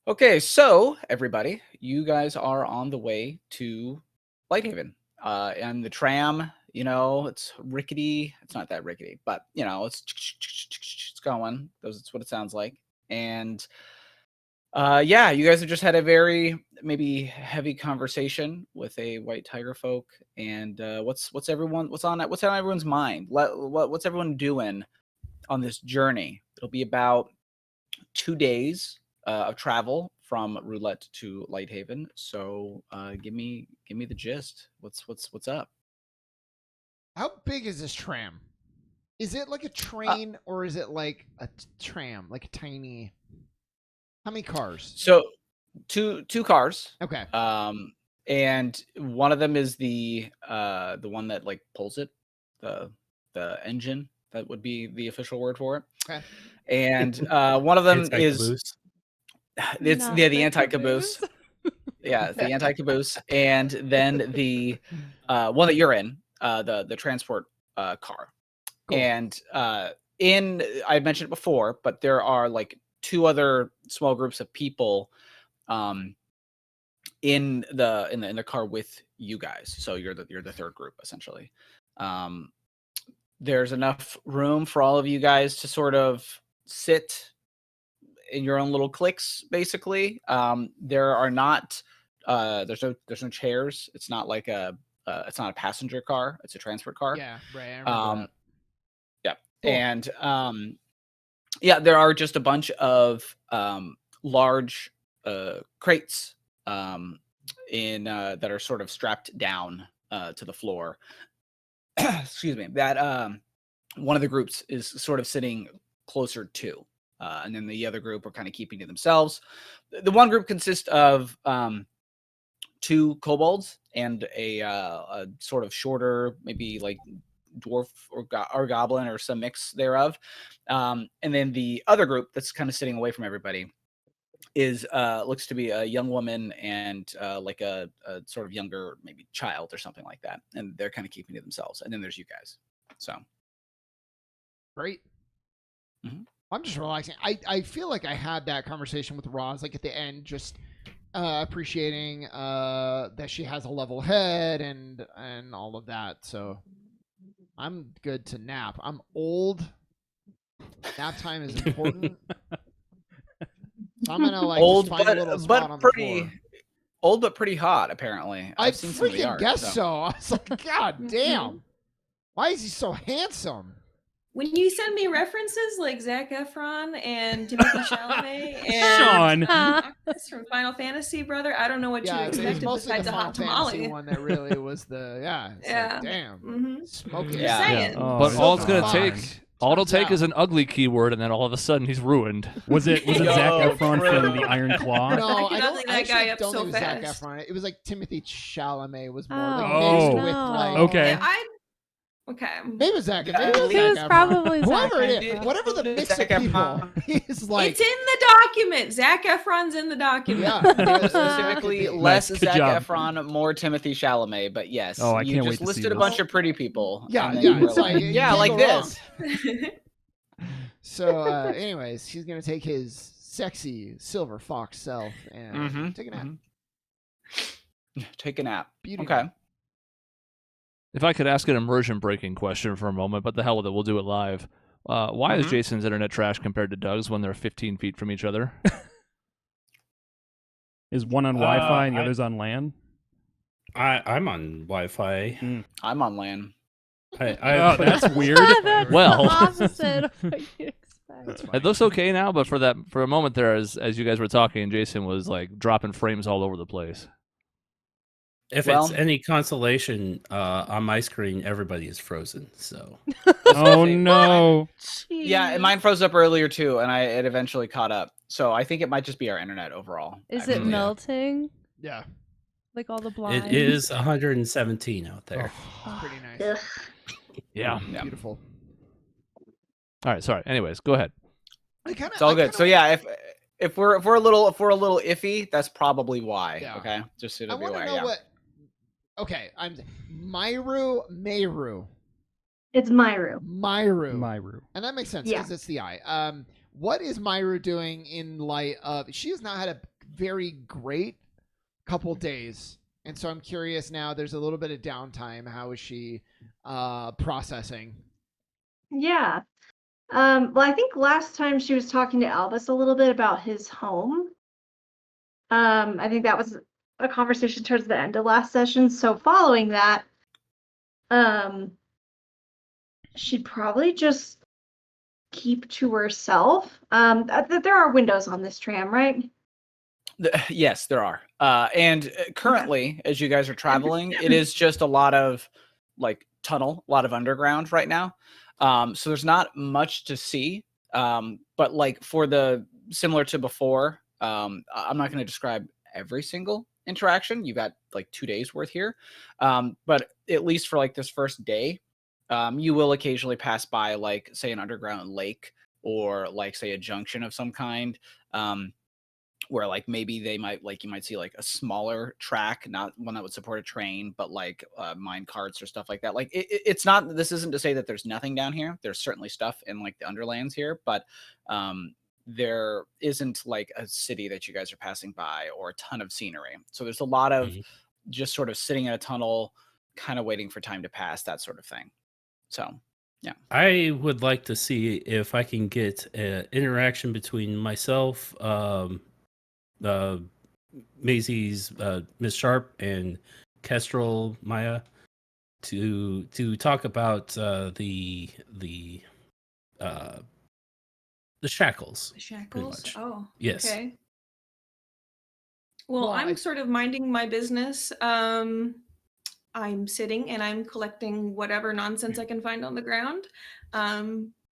Okay, so everybody, you guys are on the way to Lighthaven. And the tram, it's rickety. It's not that rickety, but it's going. That's what it sounds like. And yeah, you guys have just had a very maybe heavy conversation with a white tiger folk. And what's on everyone's mind? What's everyone doing on this journey? It'll be about 2 days of travel from Roulette to Lighthaven. So give me the gist. What's up? How big is this tram? Is it like a train or is it like a tram, like a tiny? How many cars? So two cars. Okay. And one of them is the one that like pulls it, the engine. That would be the official word for it. Okay. And one of them is It's the anti-caboose. Yeah, the anti-caboose. And then the one that you're in, the transport car. Cool. And I mentioned it before, but there are like 2 other small groups of people in the car with you guys. So you're the third group essentially. There's enough room for all of you guys to sort of sit in your own little cliques, basically. There are not there's no chairs. It's not like it's not a passenger car. It's a transport car. Yeah, right. I remember that. Yeah. Cool. And yeah, there are just a bunch of large crates that are sort of strapped down to the floor. Excuse me. That one of the groups is sort of sitting closer to. And then the other group are kind of keeping to themselves. The one group consists of 2 kobolds and a sort of shorter, maybe like dwarf or goblin or some mix thereof. And then the other group that's kind of sitting away from everybody is looks to be a young woman and like a sort of younger maybe child or something like that. And they're kind of keeping to themselves. And then there's you guys. So Great. Mhm. I'm just relaxing. I feel like I had that conversation with Roz, like at the end, just appreciating that she has a level head and all of that. So I'm good to nap. I'm old. Nap time is important. So I'm gonna like old, just find a little spot on but the pretty floor. old, but pretty hot. Apparently, I I've seen some of the freaking art. guess so. I was like, God damn, why is he so handsome? When you send me references like Zac Efron and Timothée Chalamet and actress from Final Fantasy, brother, I don't know what you It was expected mostly besides the a Final hot Fantasy tamale. one that really was the Like, damn, smoking. Yeah. Saying. Oh, But so all it's gonna fine. take, all it'll Turns take out. is an ugly keyword, and then all of a sudden he's ruined. Was it Yo, Zac Efron true. from the Iron Claw? No, I I can don't. ugly I that guy actually up don't so think it was Zac fast. Efron. It was like Timothée Chalamet was more Oh, like mixed no. with like. Okay. Okay. Maybe it was Zac. Maybe It it was He was Zac Efron. probably Whoever Zac it is, Efron. whatever the mix of Zac people, Efron. he's like. It's in the document. Zac Efron's in the document. Yeah, Specifically, less Nice, good Zac job. Efron, more Timothée Chalamet. But yes, Oh, I you can't wait just to see listed a this. bunch of pretty people. Yeah, and then yeah, you were it's like, you yeah, can't like go this. So, anyways, he's gonna take his sexy silver fox self and Mhm, take a nap. Take a nap. Beauty. Okay. If I could ask an immersion-breaking question for a moment, but the hell with it, we'll do it live. Why is Mhm. Jason's internet trash compared to Doug's when they're 15 feet from each other? Is one on Wi-Fi and the I- other's on LAN? I'm on Wi-Fi. I'm on LAN. Oh, that's weird. That's Well. the opposite of what you expect. That's It fine. looks okay now, but for a moment there, as you guys were talking, Jason was like dropping frames all over the place. If Well- it's any consolation, on my screen, everybody is frozen. So Oh no. Yeah, and mine froze up earlier too, and it eventually caught up. So I think it might just be our internet overall. Is it actually. melting? Yeah, Like all the blinds? it is 117 out there. it's pretty nice. Yeah. Yeah. Beautiful. All right. Sorry. Anyways, go ahead. It's all good. So yeah, if we're a little iffy, that's probably why. Yeah. Okay, just I it'll be want to why. know Yeah. what. Okay, I'm Mayru. It's Myru. Myru. And that makes sense Yeah. because it's the eye. What is Myru doing in light of? She has not had a very great couple days. And so I'm curious now, there's a little bit of downtime. How is she processing? Yeah. Well, I think last time she was talking to Albus a little bit about his home. I think that was a conversation towards the end of last session. So following that, she'd probably just keep to herself. There are windows on this tram, right? Yes, there are. And currently, as you guys are traveling, it is just a lot of like tunnel, a lot of underground right now. So there's not much to see. But like for the similar to before, I'm not going to describe every single interaction. You've got like 2 days worth here. But at least for like this first day, you will occasionally pass by like say an underground lake or like say a junction of some kind. Where like maybe they might like you might see like a smaller track, not one that would support a train, but like mine carts or stuff like that. Like it's not. This isn't to say that there's nothing down here. There's certainly stuff in like the underlands here, but there isn't like a city that you guys are passing by or a ton of scenery. So there's a lot of just sort of sitting in a tunnel, kind of waiting for time to pass, that sort of thing. So yeah, I would like to see if I can get an interaction between myself, Maisie's Miss Sharp, and Kestrel Maya to talk about the shackles. The shackles. much. Oh, Yes. Okay. Well, I'm sort of minding my business. I'm sitting and I'm collecting whatever nonsense I can find on the ground.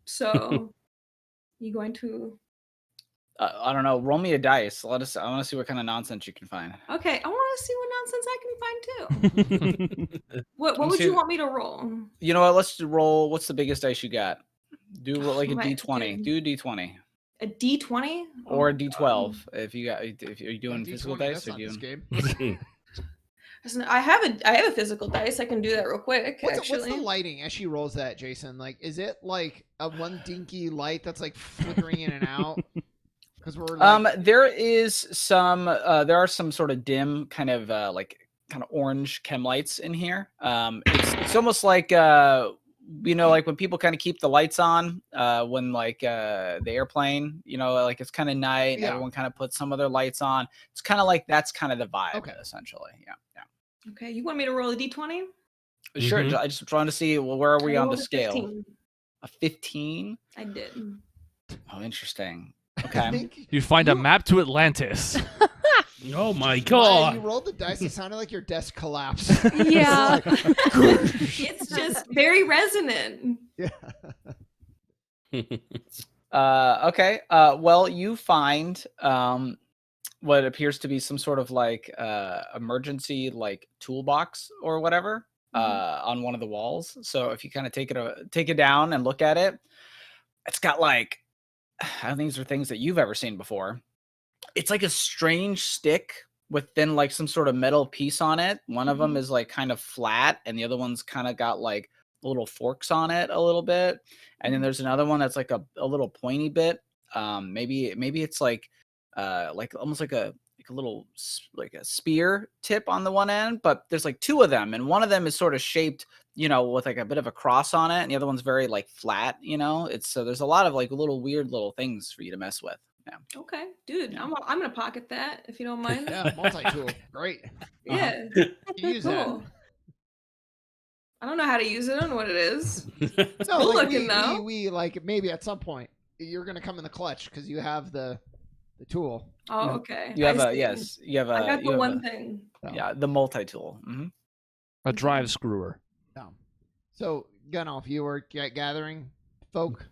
So you going to? I don't know. Roll me a dice. I want to see what kind of nonsense you can find. Okay, I want to see what nonsense I can find too. What would you want me to roll? You know what? Let's roll. What's the biggest dice you got? Do like a My- D20. Do a D20 A D20 or a D12 if you got. If you're doing physical dice, that's or not this doing. game. Listen, I have a physical dice. I can do that real quick. What's Actually, the lighting as she rolls that, Jason? Like, is it like a one dinky light that's like flickering in and out? Because we're like... there is some. There are some sort of dim kind of kind of orange chem lights in here. It's almost like like when people kind of keep the lights on when like the airplane, like it's kind of night. Yeah. Everyone kind of puts some of their lights on. It's kind of like that's kind of the vibe, Okay. essentially. Yeah. Okay, you want me to roll a D20? Sure. Mhm. I just trying to see where are we I on the rolled a scale? 15. A 15. I did. Oh, interesting. I Okay. think You find a map to Atlantis. Oh my Maya, god! you rolled the dice. It sounded like your desk collapsed. Yeah. It's just very resonant. Yeah. Okay. Well, you find what appears to be some sort of like emergency like toolbox or whatever on one of the walls. So if you kind of take it down and look at it, it's got like I don't think these are things that you've ever seen before. It's like a strange stick with then like some sort of metal piece on it. One of them is like kind of flat, and the other one's kind of got like little forks on it a little bit. And then there's another one that's like a little pointy bit. Maybe it's like almost like a little like a spear tip on the one end, but there's like two of them, and one of them is sort of shaped, with like a bit of a cross on it, and the other one's very like flat. It's so there's a lot of like little weird little things for you to mess with. Yeah. Okay, dude, I'm gonna pocket that if you don't mind. Yeah, multi-tool. Great. Yeah, You use cool. I don't know how to use it. I don't know what it is. that. No, Cool like looking, though. we like maybe at some point you're gonna come in the clutch because you have the tool. Oh, okay. You have I a see. yes. You have a. I got you the have one a- thing. Yeah, the multi-tool. Mm-hmm. A drive screwer. So Gunoff, you were gathering folk.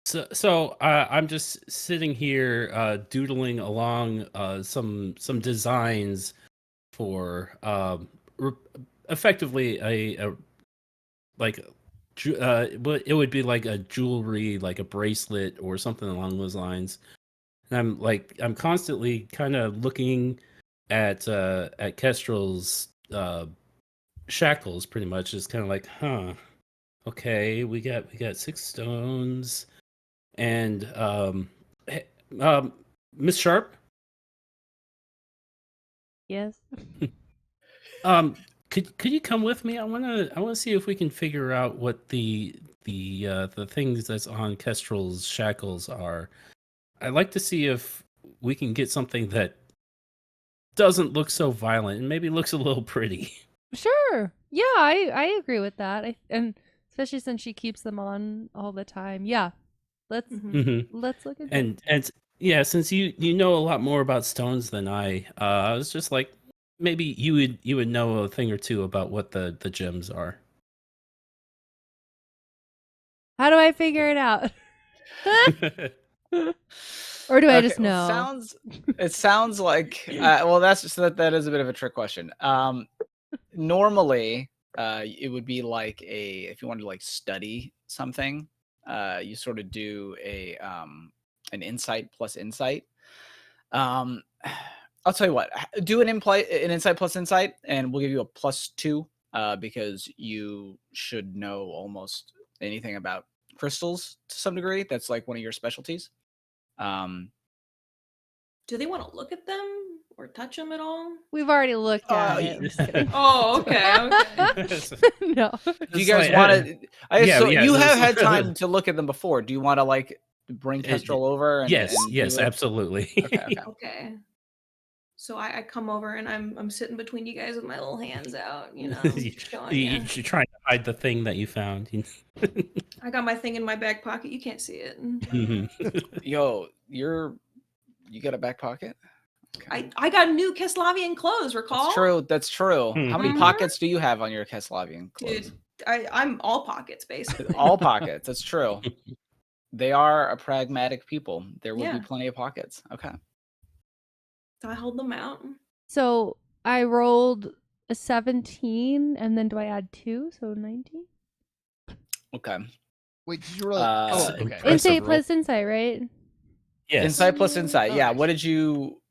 So I'm just sitting here doodling along some designs for effectively a like it would be like a jewelry, like a bracelet or something along those lines. And I'm constantly kind of looking at Kestrel's shackles, pretty much. It's kind of like, okay, we got 6 stones. And Miss Sharp, Yes. Could you come with me? I wanna see if we can figure out what the things that's on Kestrel's shackles are. I'd like to see if we can get something that doesn't look so violent and maybe looks a little pretty. Sure. Yeah, I agree with that. And especially since she keeps them on all the time. Yeah. Let's Mhm. let's look at And yeah, since you know a lot more about stones than I was just like maybe you would know a thing or two about what the gems are. How do I figure it out? Or do I just well, know? it sounds like well, that's just that is a bit of a trick question. Normally, it would be like if you wanted to like study something, you sort of do an insight plus insight. I'll tell you what, do an insight plus insight, and we'll give you a +2 because you should know almost anything about crystals to some degree. That's like one of your specialties. Do they want to look at them or touch them at all? We've already looked at it. I'm just kidding. Oh, okay. No. Do you guys want to? You so- have had time to look at them before. Do you want to like bring Kestrel over? And, yes, and yes, do it? absolutely. Okay. Okay. So I come over and I'm sitting between you guys with my little hands out, you know. showing ya. You're trying to hide the thing that you found. I got my thing in my back pocket. You can't see it. Yo, you got a back pocket? Okay. I got new Keslavian clothes, recall? That's true. That's true. How many Mhm. pockets do you have on your Keslavian clothes? Dude, I'm all pockets, basically. All pockets. That's true. They are a pragmatic people. There will Yeah. be plenty of pockets. Okay. So I hold them out. So I rolled a 17, and then do I add 2? So 19? Okay. Wait, did you roll? okay. Impressive Insight roll. plus insight, right? Yes. Insight plus insight. Oh, Yeah. nice.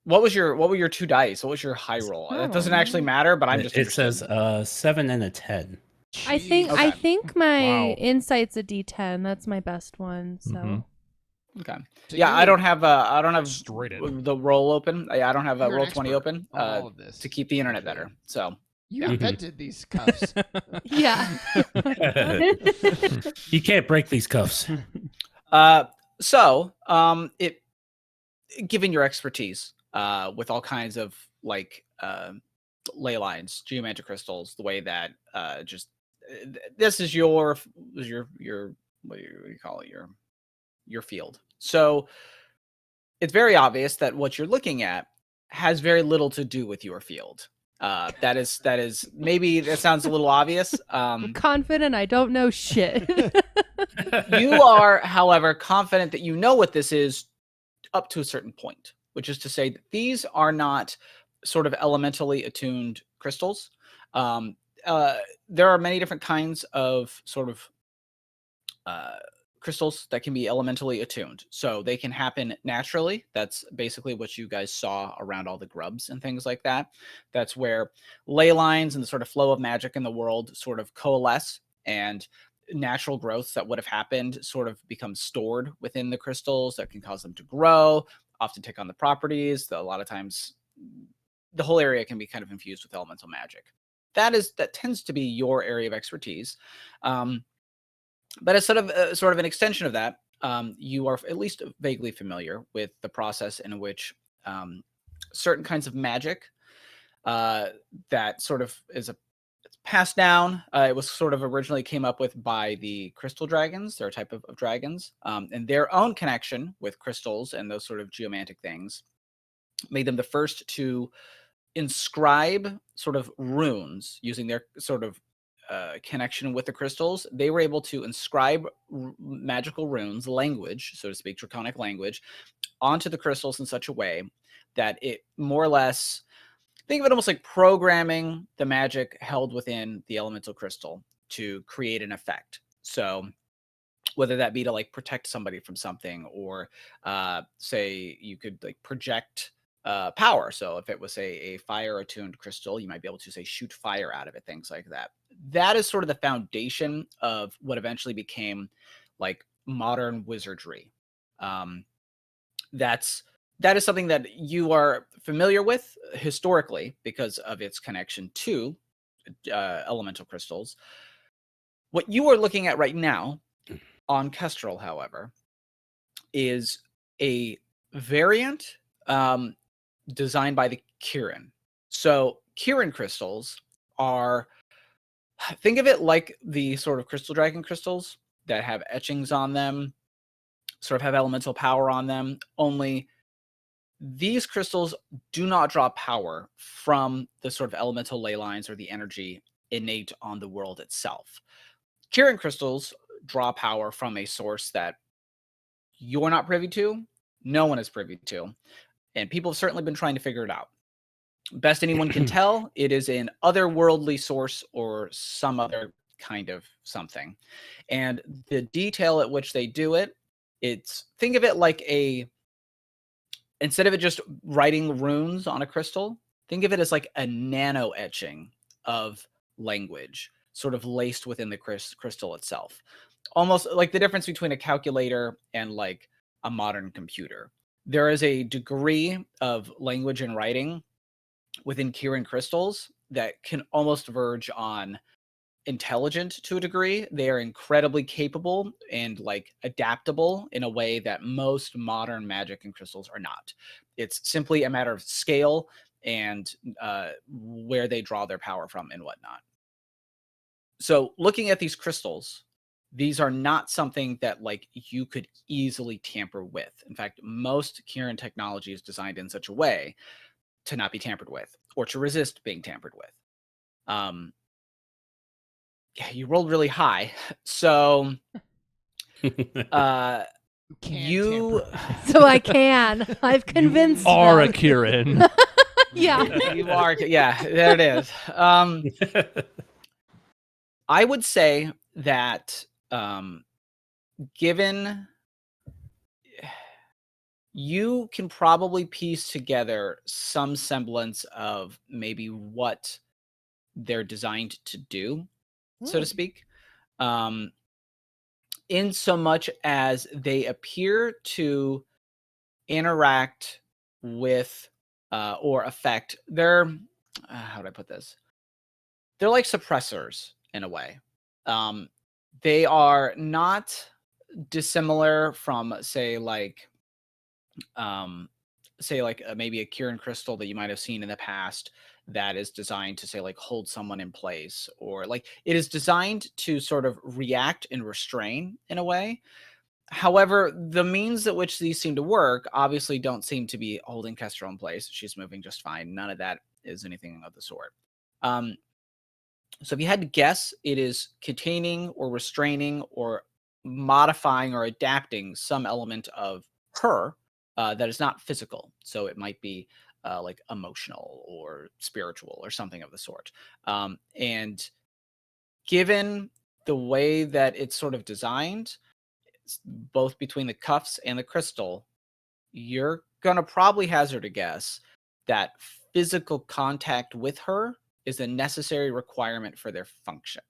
What was your 2 dice? What was your high roll? It doesn't actually matter, but I'm just It says interested. 7 and a 10. I think Okay. my Wow. insight's a D10. That's my best one. So Mhm. Okay. So Yeah, you I don't have Straight in. the roll open. I don't have You're an roll 20 expert open on all of this. to keep the internet Actually. better. So You Yeah. invented these cuffs. yeah. You can't break these cuffs. it given your expertise with all kinds of like ley lines, geomantic crystals, the way that this is your what do you call it, your field. So it's very obvious that what you're looking at has very little to do with your field. That is maybe that sounds a little obvious. I'm confident I don't know shit. You are, however, confident that you know what this is up to a certain point, which is to say that these are not sort of elementally attuned crystals. There are many different kinds of sort of crystals that can be elementally attuned. So they can happen naturally. That's basically what you guys saw around all the grubs and things like that. That's where ley lines and the sort of flow of magic in the world sort of coalesce, and natural growths that would have happened sort of become stored within the crystals that can cause them to grow, often take on the properties. A lot of times the whole area can be kind of infused with elemental magic. That tends to be your area of expertise. But as sort of an extension of that, you are at least vaguely familiar with the process in which certain kinds of magic that sort of it's passed down. It was sort of originally came up with by the crystal dragons. They're a type of dragons, and their own connection with crystals and those sort of geomantic things made them the first to inscribe sort of runes using their sort of connection with the crystals. They were able to inscribe magical runes, language, so to speak, draconic language, onto the crystals in such a way that it more or less, think of it almost like programming the magic held within the elemental crystal to create an effect. So whether that be to like protect somebody from something, or say you could like project power. So if it was a fire attuned crystal, you might be able to say shoot fire out of it, things like that. That is sort of the foundation of what eventually became like modern wizardry. That's that is something that you are familiar with historically because of its connection to elemental crystals. What you are looking at right now on Kestrel, however, is a variant designed by the Kirin. So Kirin crystals are, think of it like the sort of crystal dragon crystals that have etchings on them, sort of have elemental power on them, only these crystals do not draw power from the sort of elemental ley lines or the energy innate on the world itself. Kirin crystals draw power from a source that you're not privy to, no one is privy to, and people have certainly been trying to figure it out. Best anyone can tell, it is an otherworldly source or some other kind of something. And the detail at which they do it, think of it like instead of it just writing runes on a crystal, think of it as like a nano etching of language, sort of laced within the crystal itself. Almost like the difference between a calculator and like a modern computer. There is a degree of language and writing within Kirin crystals that can almost verge on intelligent to a degree. They are incredibly capable and like adaptable in a way that most modern magic and crystals are not. It's simply a matter of scale and where they draw their power from and whatnot. So looking at these crystals, these are not something that like you could easily tamper with. In fact, most Kirin technology is designed in such a way to not be tampered with or to resist being tampered with. Yeah, you rolled really high. So Can't you tamper. So I can. I've convinced Are a them. Kirin. Yeah. you are, yeah, there it is. I would say that given you can probably piece together some semblance of maybe what they're designed to do, so to speak, in so much as they appear to interact with or affect their, how do I put this? They're like suppressors in a way. They are not dissimilar from, say, like maybe a Kirin crystal that you might have seen in the past that is designed to say like hold someone in place, or like it is designed to sort of react and restrain in a way. However, the means at which these seem to work obviously don't seem to be holding Kestrel in place. She's moving just fine. None of that is anything of the sort. So if you had to guess, it is containing or restraining or modifying or adapting some element of her that is not physical. So it might be like emotional or spiritual or something of the sort. And given the way that it's sort of designed, both between the cuffs and the crystal, you're going to probably hazard a guess that physical contact with her is a necessary requirement for their function.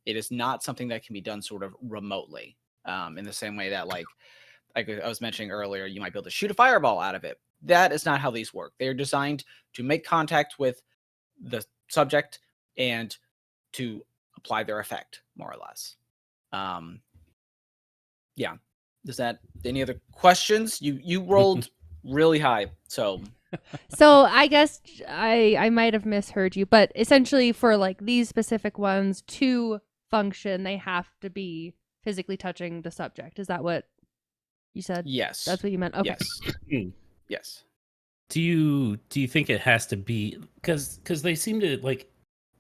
It is not something that can be done sort of remotely, in the same way that like I was mentioning earlier, you might be able to shoot a fireball out of it. That is not how these work. They are designed to make contact with the subject and to apply their effect, more or less. Yeah. Is that any other questions? You rolled really high, so I guess I might have misheard you, but essentially for like these specific ones to function, they have to be physically touching the subject. Is that what you said? yes. That's what you meant. Okay. Yes. Yes. Do you think it has to be because they seem to like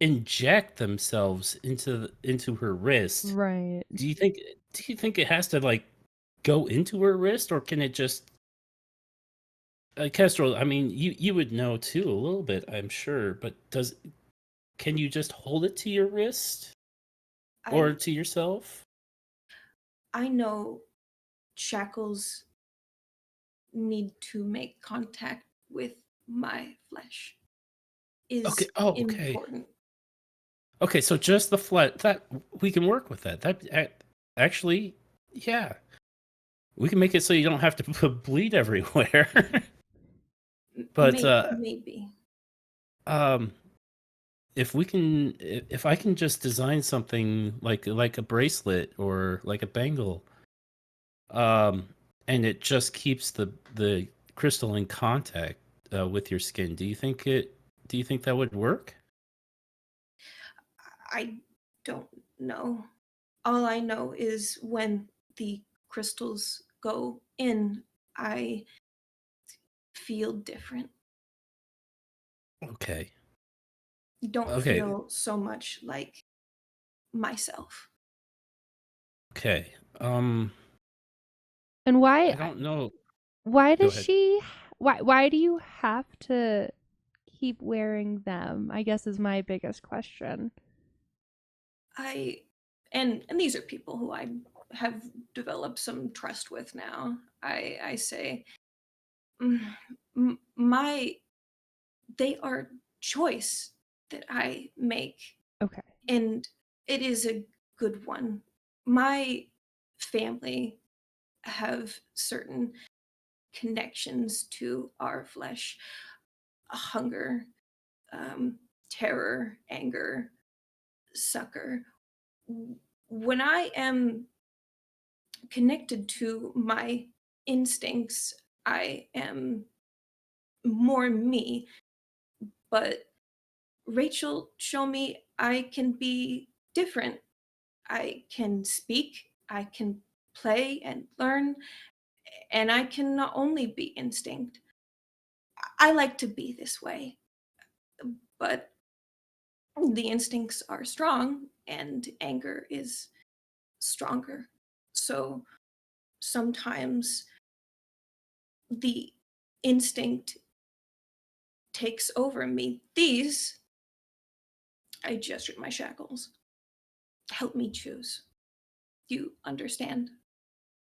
inject themselves into her wrist? Right. Do you think it has to like go into her wrist, or can it just Kestrel, I mean, you would know too a little bit, I'm sure, but can you just hold it to your wrist or to yourself? I know shackles need to make contact with my flesh. Is Okay. Oh, okay. important. Okay, so just the flesh, that we can work with that. That actually, yeah. We can make it so you don't have to bleed everywhere. But maybe. If I can just design something like a bracelet or like a bangle, and it just keeps the crystal in contact with your skin, do you think that would work? I don't know. All I know is when the crystals go in, I feel different. Okay. Don't Okay. feel so much like myself. Okay. And I why don't know. why Go does ahead. she why do you have to keep wearing them? I guess is my biggest question. And these are people who I have developed some trust with now. I say, they are choice that I make, Okay. and it is a good one. My family have certain connections to our flesh, hunger, terror, anger, succor. When I am connected to my instincts, I am more me. But Rachel showed me I can be different. I can speak, I can play and learn, and I can not only be instinct. I like to be this way, but the instincts are strong and anger is stronger. So sometimes the instinct takes over me. These, I gestured my shackles, help me choose. You understand?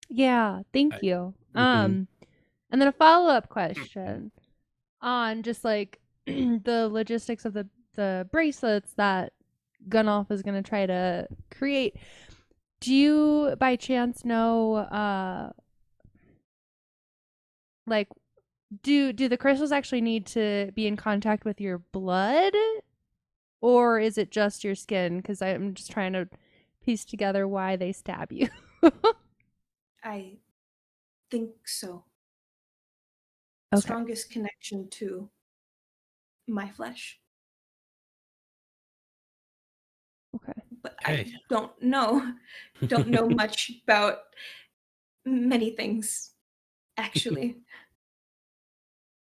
Yeah, thank I- you. Mhm. And then a follow-up question on just like the logistics of the bracelets that Gunnolf is going to try to create. Do you by chance know like do the crystals actually need to be in contact with your blood, or is it just your skin? Because I'm just trying to piece together why they stab you. I think so. Okay. Strongest connection to my flesh. Okay. But Okay. I don't know much about many things, actually.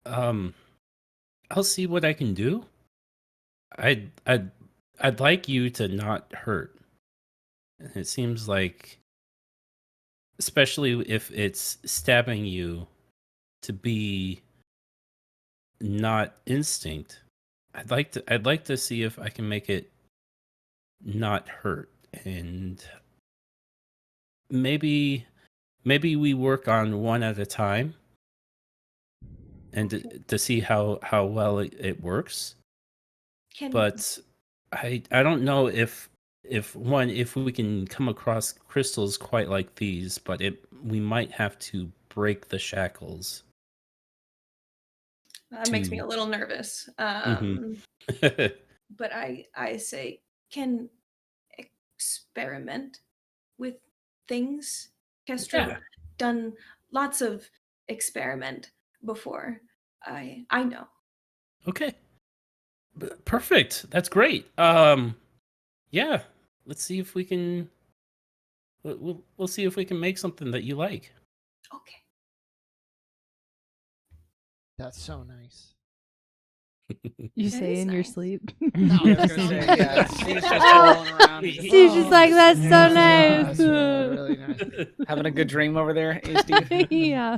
I'll see what I can do. I'd like you to not hurt. And it seems like, especially if it's stabbing you, to be not instinct. I'd like to see if I can make it not hurt, and maybe we work on one at a time, and to see how well it works. But I don't know if we can come across crystals quite like these, but we might have to break the shackles. That makes me a little nervous. Mhm. But I say, can experiment with things. Kestra Yeah. done lots of experiment before. I know. Okay. Perfect. That's great. Yeah. Let's see if we can. We'll see if we can make something that you like. Okay. That's so nice. You That say is in your nice. sleep. No, Yeah, I was gonna say, yeah, Steve's just rolling around. Steve's just like, that's so nice. That's really nice. Having a good dream over there, eh, Steve? Yeah.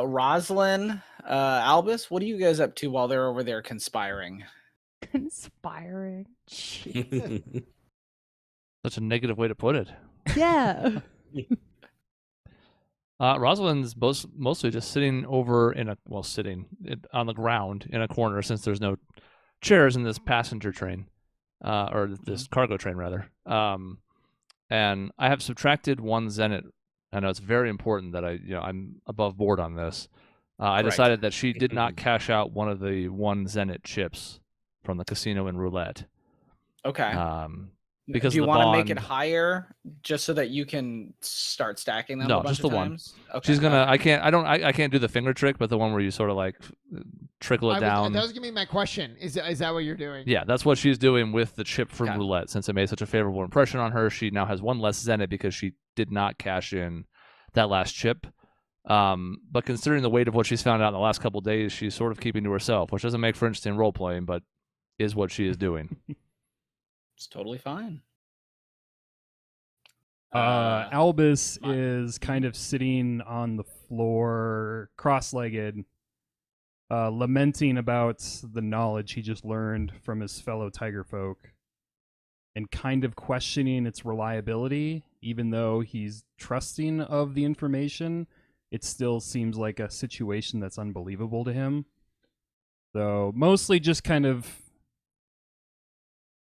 Rosalind, Albus, what are you guys up to while they're over there conspiring? Conspiring. Jeez. Such a negative way to put it. Yeah. Rosalind's mostly just sitting over on the ground in a corner, since there's no chairs in this passenger train, or this cargo train rather. and I have subtracted 1 Zenit. I know it's very important that I'm above board on this. I Correct. decided that she did not cash out one of the 1 Zenit chips from the casino and roulette. Okay. Because do you of the want to make it bond. higher just so that you can start stacking them a No, bunch just of the one. times? Okay. She's gonna. okay. I can't do the finger trick, but the one where you sort of like trickle it down. That was gonna be my question. Is that what you're doing? Yeah, that's what she's doing with the chip from Okay. roulette. Since it made such a favorable impression on her, she now has 1 less Zenit because she did not cash in that last chip. But considering the weight of what she's found out in the last couple of days, she's sort of keeping to herself, which doesn't make for interesting role playing, but is what she is doing. It's totally fine. Albus is kind of sitting on the floor, cross-legged, lamenting about the knowledge he just learned from his fellow tiger folk, and kind of questioning its reliability. Even though he's trusting of the information, it still seems like a situation that's unbelievable to him. So mostly just kind of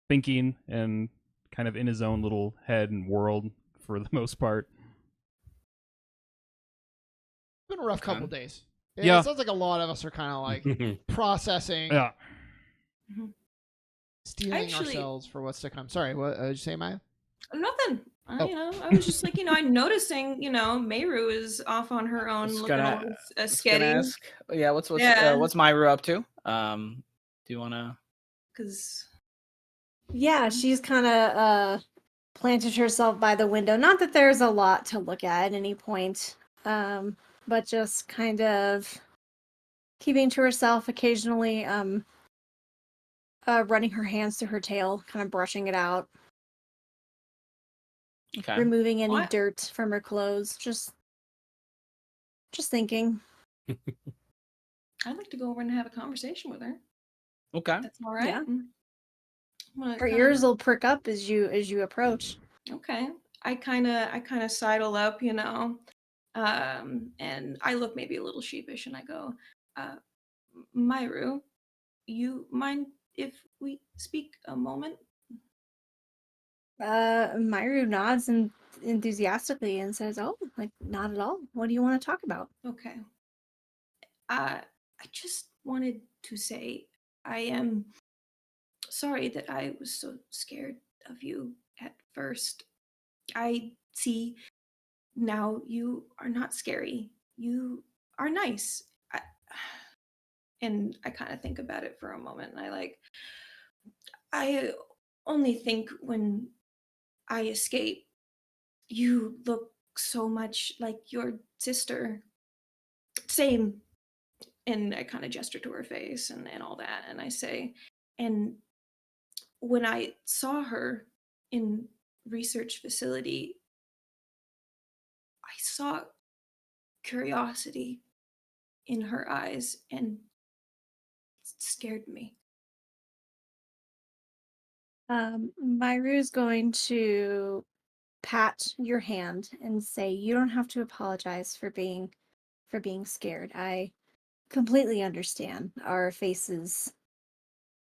thinking and kind of in his own little head and world for the most part. It's been a rough couple days. Yeah. It sounds like a lot of us are kind of like processing, Yeah. stealing ourselves for what's to come. Sorry, what did you say, Maya? Nothing. I was just like, I'm noticing, Meru is off on her own, looking all sketty. Yeah, what's Myra up to? Do you want to? Because Yeah, she's kind of planted herself by the window. Not that there's a lot to look at any point, but just kind of keeping to herself, occasionally running her hands through her tail, kind of brushing it out, Okay. removing any dirt from her clothes. Just thinking. I'd like to go over and have a conversation with her. Okay. That's all right. Yeah. Her ears will prick up as you approach. Okay. I kind of sidle up, and I look maybe a little sheepish, and I go, Myru, you mind if we speak a moment? Myru nods enthusiastically and says, "Oh, like not at all. What do you want to talk about?" Okay. I just wanted to say I am sorry that I was so scared of you at first. I see now you are not scary. You are nice. And I kind of think about it for a moment, and I only think when I escape, you look so much like your sister. Same. And I kind of gesture to her face and all that, and I say, and when I saw her in research facility, I saw curiosity in her eyes, and it scared me. Myru's going to pat your hand and say, "You don't have to apologize for being scared. I completely understand. Our faces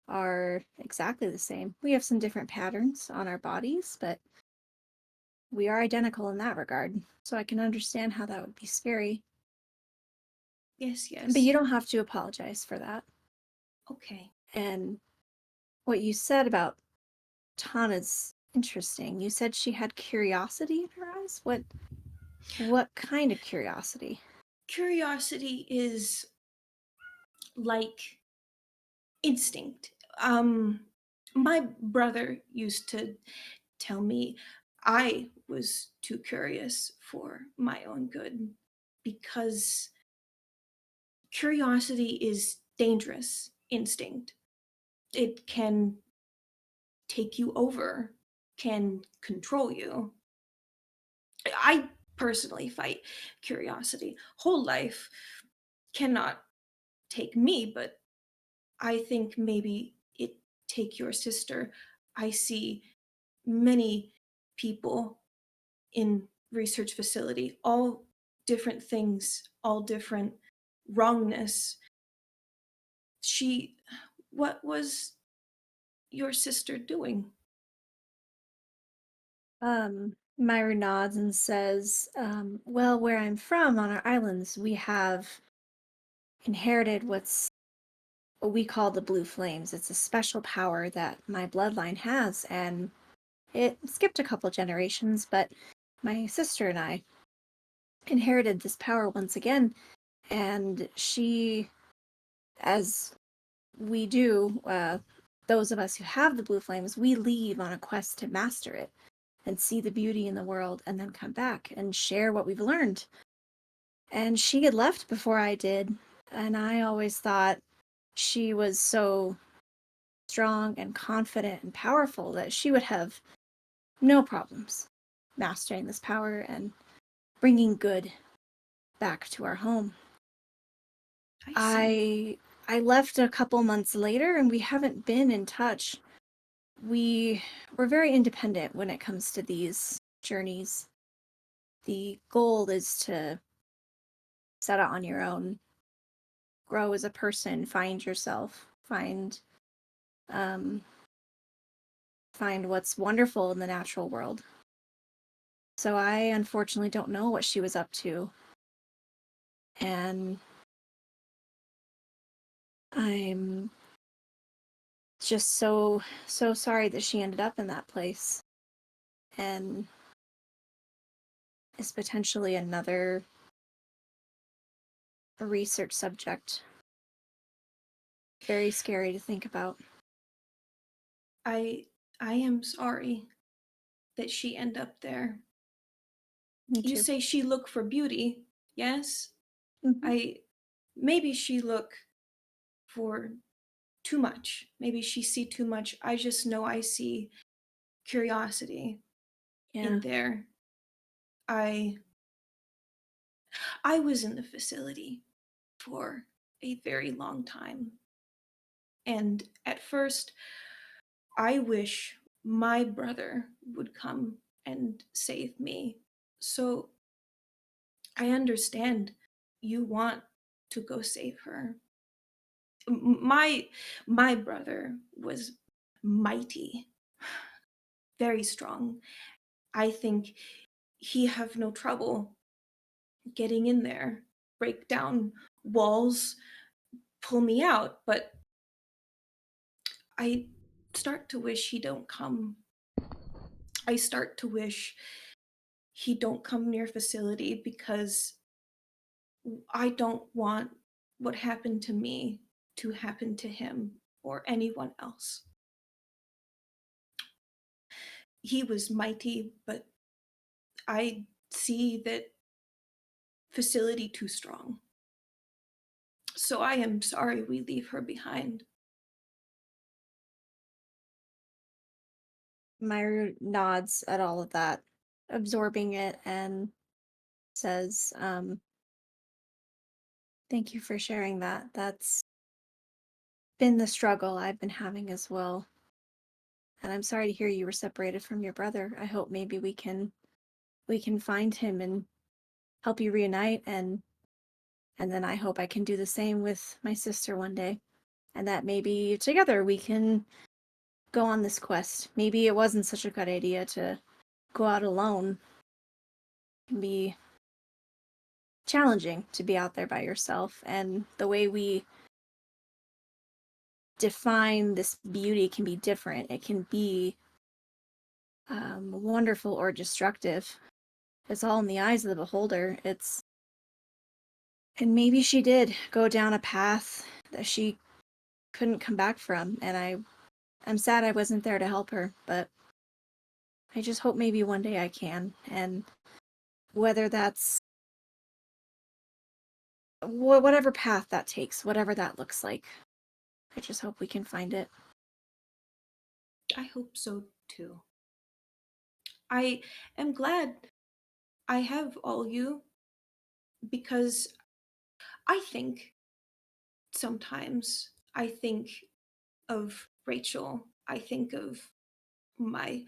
are exactly the same. We have some different patterns on our bodies, but we are identical in that regard. So I can understand how that would be scary. Yes. But you don't have to apologize for that." Okay. And what you said about Tana's interesting. You said she had curiosity in her eyes? What kind of curiosity? Curiosity is like instinct. My brother used to tell me I was too curious for my own good, because curiosity is dangerous instinct. It can take you over, can control you. I personally fight curiosity. Whole life cannot take me, but I think maybe it take your sister. I see many people in research facility, all different things, all different wrongness. What was your sister doing? Myra nods and says, well, where I'm from on our islands, we have inherited what we call the Blue Flames. It's a special power that my bloodline has, and it skipped a couple generations, but my sister and I inherited this power once again, and she, as we do, those of us who have the Blue Flames, we leave on a quest to master it and see the beauty in the world and then come back and share what we've learned. And she had left before I did, and I always thought she was so strong and confident and powerful that she would have no problems mastering this power and bringing good back to our home. I see. I left a couple months later and we haven't been in touch. We're very independent when it comes to these journeys. The goal is to set out on your own, grow as a person, find yourself, find what's wonderful in the natural world. So I unfortunately don't know what she was up to. And I'm just so sorry that she ended up in that place and is potentially another research subject. Very scary to think about. I am sorry that she ended up there. Me You too. say she looked for beauty, yes? Mhm. Maybe she look for too much. Maybe she see too much. I just know I see curiosity Yeah. in there. I was in the facility for a very long time. And at first, I wish my brother would come and save me. So I understand you want to go save her. My brother was mighty, very strong. I think he have no trouble getting in there, break down walls, pull me out, but I start to wish he don't come. I start to wish he don't come near facility because I don't want what happened to me to happen to him or anyone else. He was mighty, but I see that facility too strong. So I am sorry we leave her behind. Myra nods at all of that, absorbing it, and says, thank you for sharing that. That's been the struggle I've been having as well. And I'm sorry to hear you were separated from your brother. I hope maybe we can find him and help you reunite, and then I hope I can do the same with my sister one day. And that maybe together we can go on this quest. Maybe it wasn't such a good idea to go out alone. It can be challenging to be out there by yourself, and the way we define this beauty can be different. It can be wonderful or destructive. It's all in the eyes of the beholder. And maybe she did go down a path that she couldn't come back from, and I'm sad I wasn't there to help her, but I just hope maybe one day I can. And whether that's whatever path that takes, whatever that looks like, I just hope we can find it. I hope so too. I am glad I have all you because I think sometimes I think of Rachel. I think of my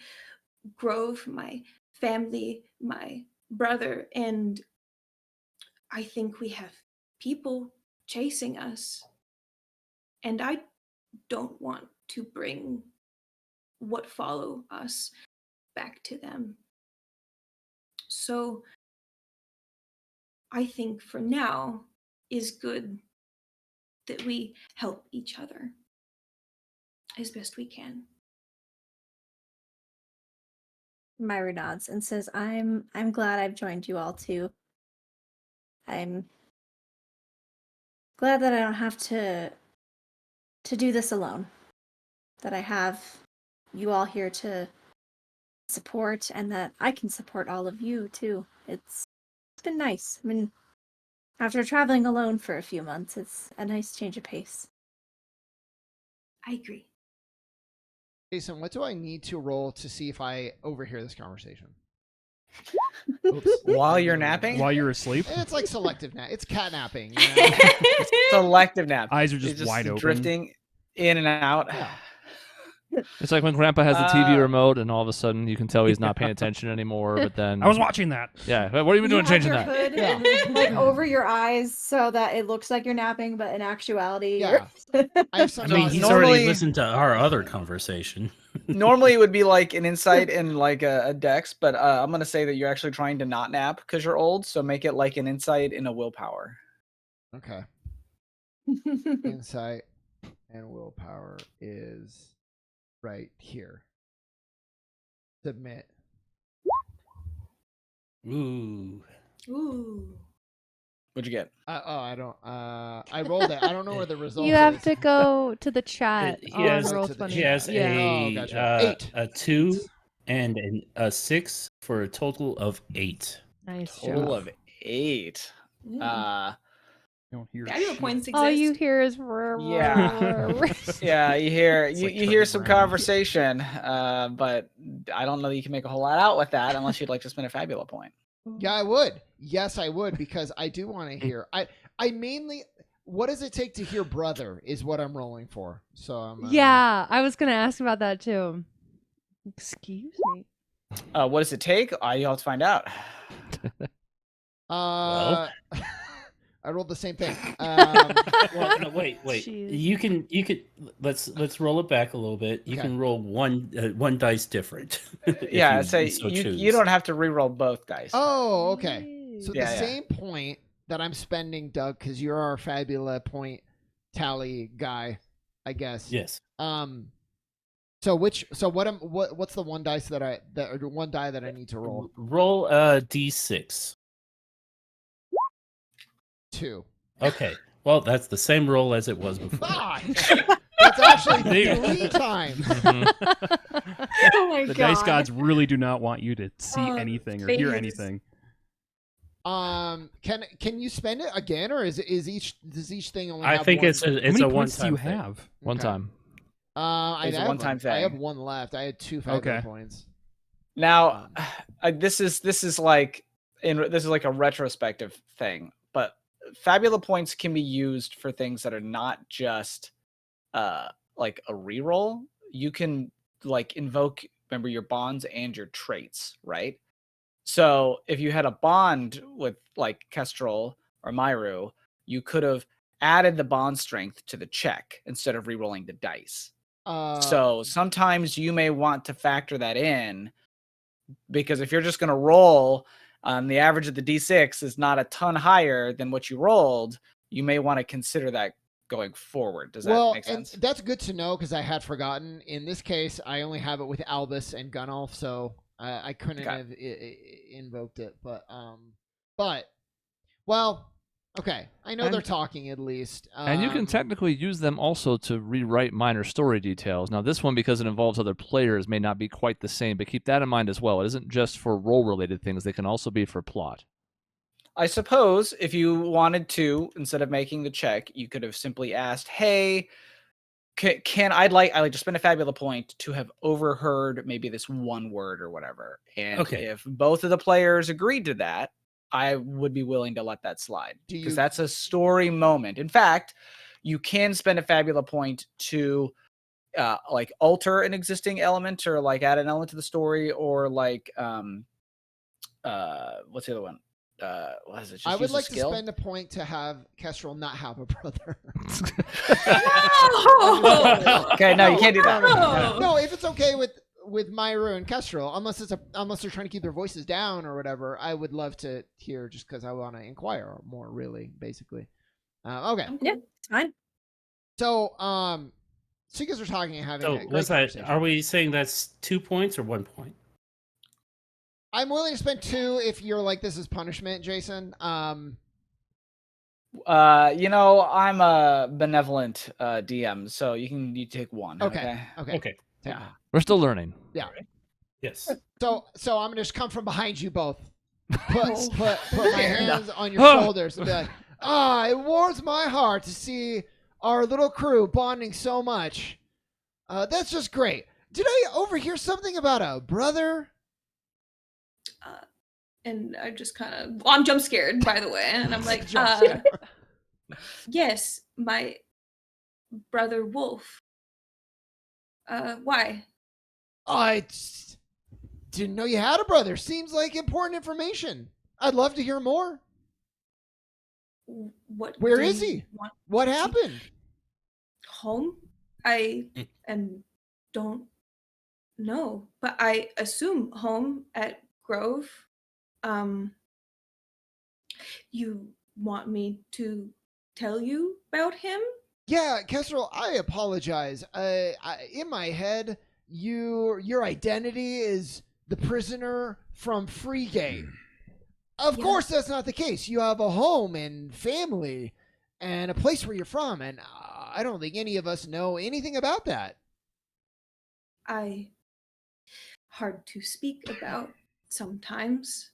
grove, my family, my brother, and I think we have people chasing us. And I don't want to bring what follow us back to them. So I think for now is good that we help each other as best we can. Myra nods and says, I'm glad I've joined you all too. I'm glad that I don't have to do this alone. That I have you all here to support, and that I can support all of you too. It's been nice. I mean, after traveling alone for a few months, it's a nice change of pace. I agree. Jason, what do I need to roll to see if I overhear this conversation? While you're napping? While you're asleep? It's like selective nap. It's cat napping. You know? Selective nap. Eyes are You're just wide open. drifting in and out. Yeah. It's like when Grandpa has the TV remote, and all of a sudden you can tell he's not paying attention anymore. But then I was watching that. Yeah, what are you doing changing that? Hood, Yeah. like over your eyes so that it looks like you're napping, but in actuality, Yeah. I have some I mean, he's Normally- already listened to our other conversation. Normally it would be like an insight and like a dex, but I'm gonna say that you're actually trying to not nap because you're old, so make it like an insight and a willpower. Okay. Insight and willpower is right here. Submit. Ooh. Ooh. What'd you get? I don't. I rolled it. I don't know where the result You have is. to go to the chat He on has- Roll20. He has yeah. Oh, a gotcha. 8. a 2 and a 6 for a total of 8. Nice Total job. of 8. Mm. Don't hear Value shit. points exist. All you hear is Yeah. Yeah, you hear It's you, like you hear Charlie some Brown. conversation, but I don't know that you can make a whole lot out with that unless you'd like to spend a Fabula point. Yeah, I would. Yes, I would, because I do want to hear. I mainly. What does it take to hear "brother" is what I'm rolling for. So I'm. Yeah, I was gonna ask about that too. Excuse me. What does it take? You'll have to find out. I rolled the same thing. Well, no, wait. Jeez. You can let's roll it back a little bit. You Okay. can roll one dice different. if Yeah, you say so you choose. don't have to re-roll both dice. Oh, okay. So Yeah, the yeah. same point that I'm spending, Doug, because you're our Fabula point tally guy, I guess. Yes. What's the one dice one die that I need to roll? Roll a d6. 2. Okay. Well, that's the same roll as it was before. Ah, that's actually They- 3 times. Mhm. Oh my The god. dice gods really do not want you to see Oh, anything or hear face. anything. Can you spend it again, or does each thing only I have think one? it's How a many one points do time you thing. have? One Okay. time. It's a have one-time I have thing. one left. I had 2 Fabula Okay. points. Now, this is like a retrospective thing, but Fabula points can be used for things that are not just like a reroll. You can like invoke, remember, your bonds and your traits, right? So if you had a bond with like Kestrel or Myru, you could have added the bond strength to the check instead of rerolling the dice. So sometimes you may want to factor that in, because if you're just going to roll, the average of the D6 is not a ton higher than what you rolled, you may want to consider that going forward. Does that make sense? And that's good to know, because I had forgotten. In this case, I only have it with Albus and Gunnulf, so I couldn't Okay. have invoked it. But well, okay. I know And- they're talking at least. And you can technically use them also to rewrite minor story details. Now, this one, because it involves other players, may not be quite the same, but keep that in mind as well. It isn't just for role-related things. They can also be for plot. I suppose if you wanted to, instead of making the check, you could have simply asked, "Hey, I'd like to spend a Fabula point to have overheard maybe this one word or whatever." And Okay. if both of the players agreed to that, I would be willing to let that slide, Do because you- that's a story moment. In fact, you can spend a Fabula point to like alter an existing element, or like add an element to the story, or like what's the other one? What is it? Just I would use a like to skill? spend a point to have Kestrel not have a brother. No! Okay, no, you can't do that. No! No, if it's okay with Myra and Kestrel, unless they're trying to keep their voices down or whatever, I would love to hear just because I want to inquire more. Really, basically. Okay. I'm Yeah, cool. it's fine. So so you guys are talking and having So a great was that? conversation. Are we saying that's 2 points or 1 point? I'm willing to spend 2 if you're like this is punishment, Jason. You know, I'm a benevolent DM, so you take 1. Okay. Okay. Take Yeah. 1. We're still learning. Yes. So I'm gonna just come from behind you both, put Oh. my hands on your shoulders and be like, it warms my heart to see our little crew bonding so much. That's just great. Did I overhear something about a brother? And I just kind of, well, I'm jump scared, by the way, and I'm like, Jump scare. yes, my brother Wolf. Why? I didn't know you had a brother. Seems like important information. I'd love to hear more. What? Where do is you he? want? What happened? Home? I don't know, but I assume home at Grove. You want me to tell you about him? Yeah, Kestrel, I apologize. In my head, your identity is the prisoner from Freegate. Of Yeah. course, that's not the case. You have a home and family and a place where you're from, and I don't think any of us know anything about that. Hard to speak about sometimes.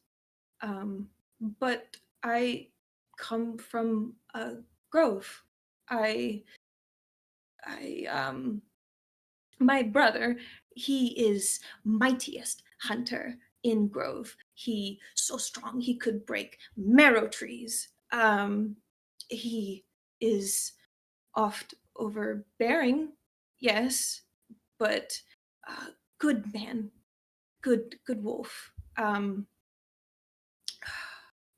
But I come from a grove. My brother, he is mightiest hunter in Grove. He so strong he could break marrow trees. He is oft overbearing, yes, but good man, good wolf.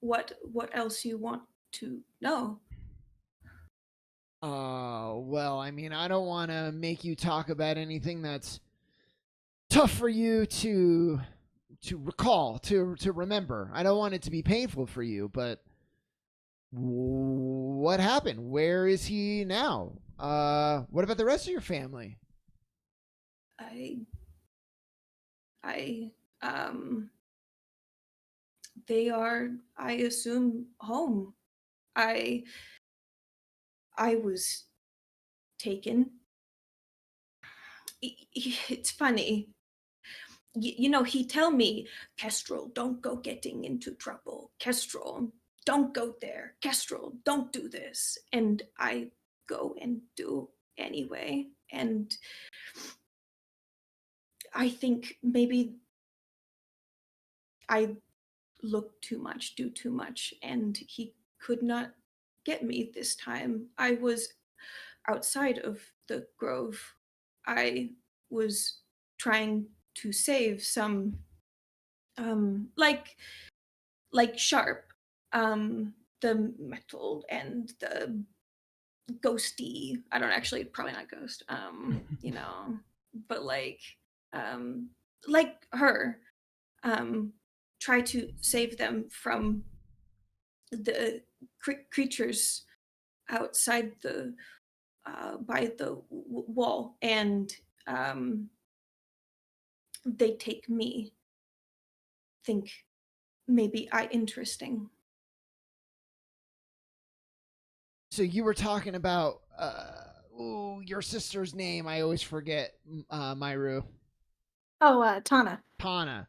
What else you want to know? Well, I mean, I don't want to make you talk about anything that's tough for you to recall, to remember. I don't want it to be painful for you, but what happened? Where is he now? What about the rest of your family? They are, I assume, home. I was taken. It's funny. You know, he tell me, Kestrel, don't go getting into trouble. Kestrel, don't go there. Kestrel, don't do this. And I go and do anyway. And I think maybe I look too much, do too much, and he could not get me this time. I was outside of the grove. I was trying to save some like sharp, the metal and the ghosty. I don't actually, probably not ghost, you know, but like her, try to save them from the creatures outside the by the wall, and they take me. Think maybe I interesting. So you were talking about your sister's name. I always forget, Myru. Oh, Tana. Tana.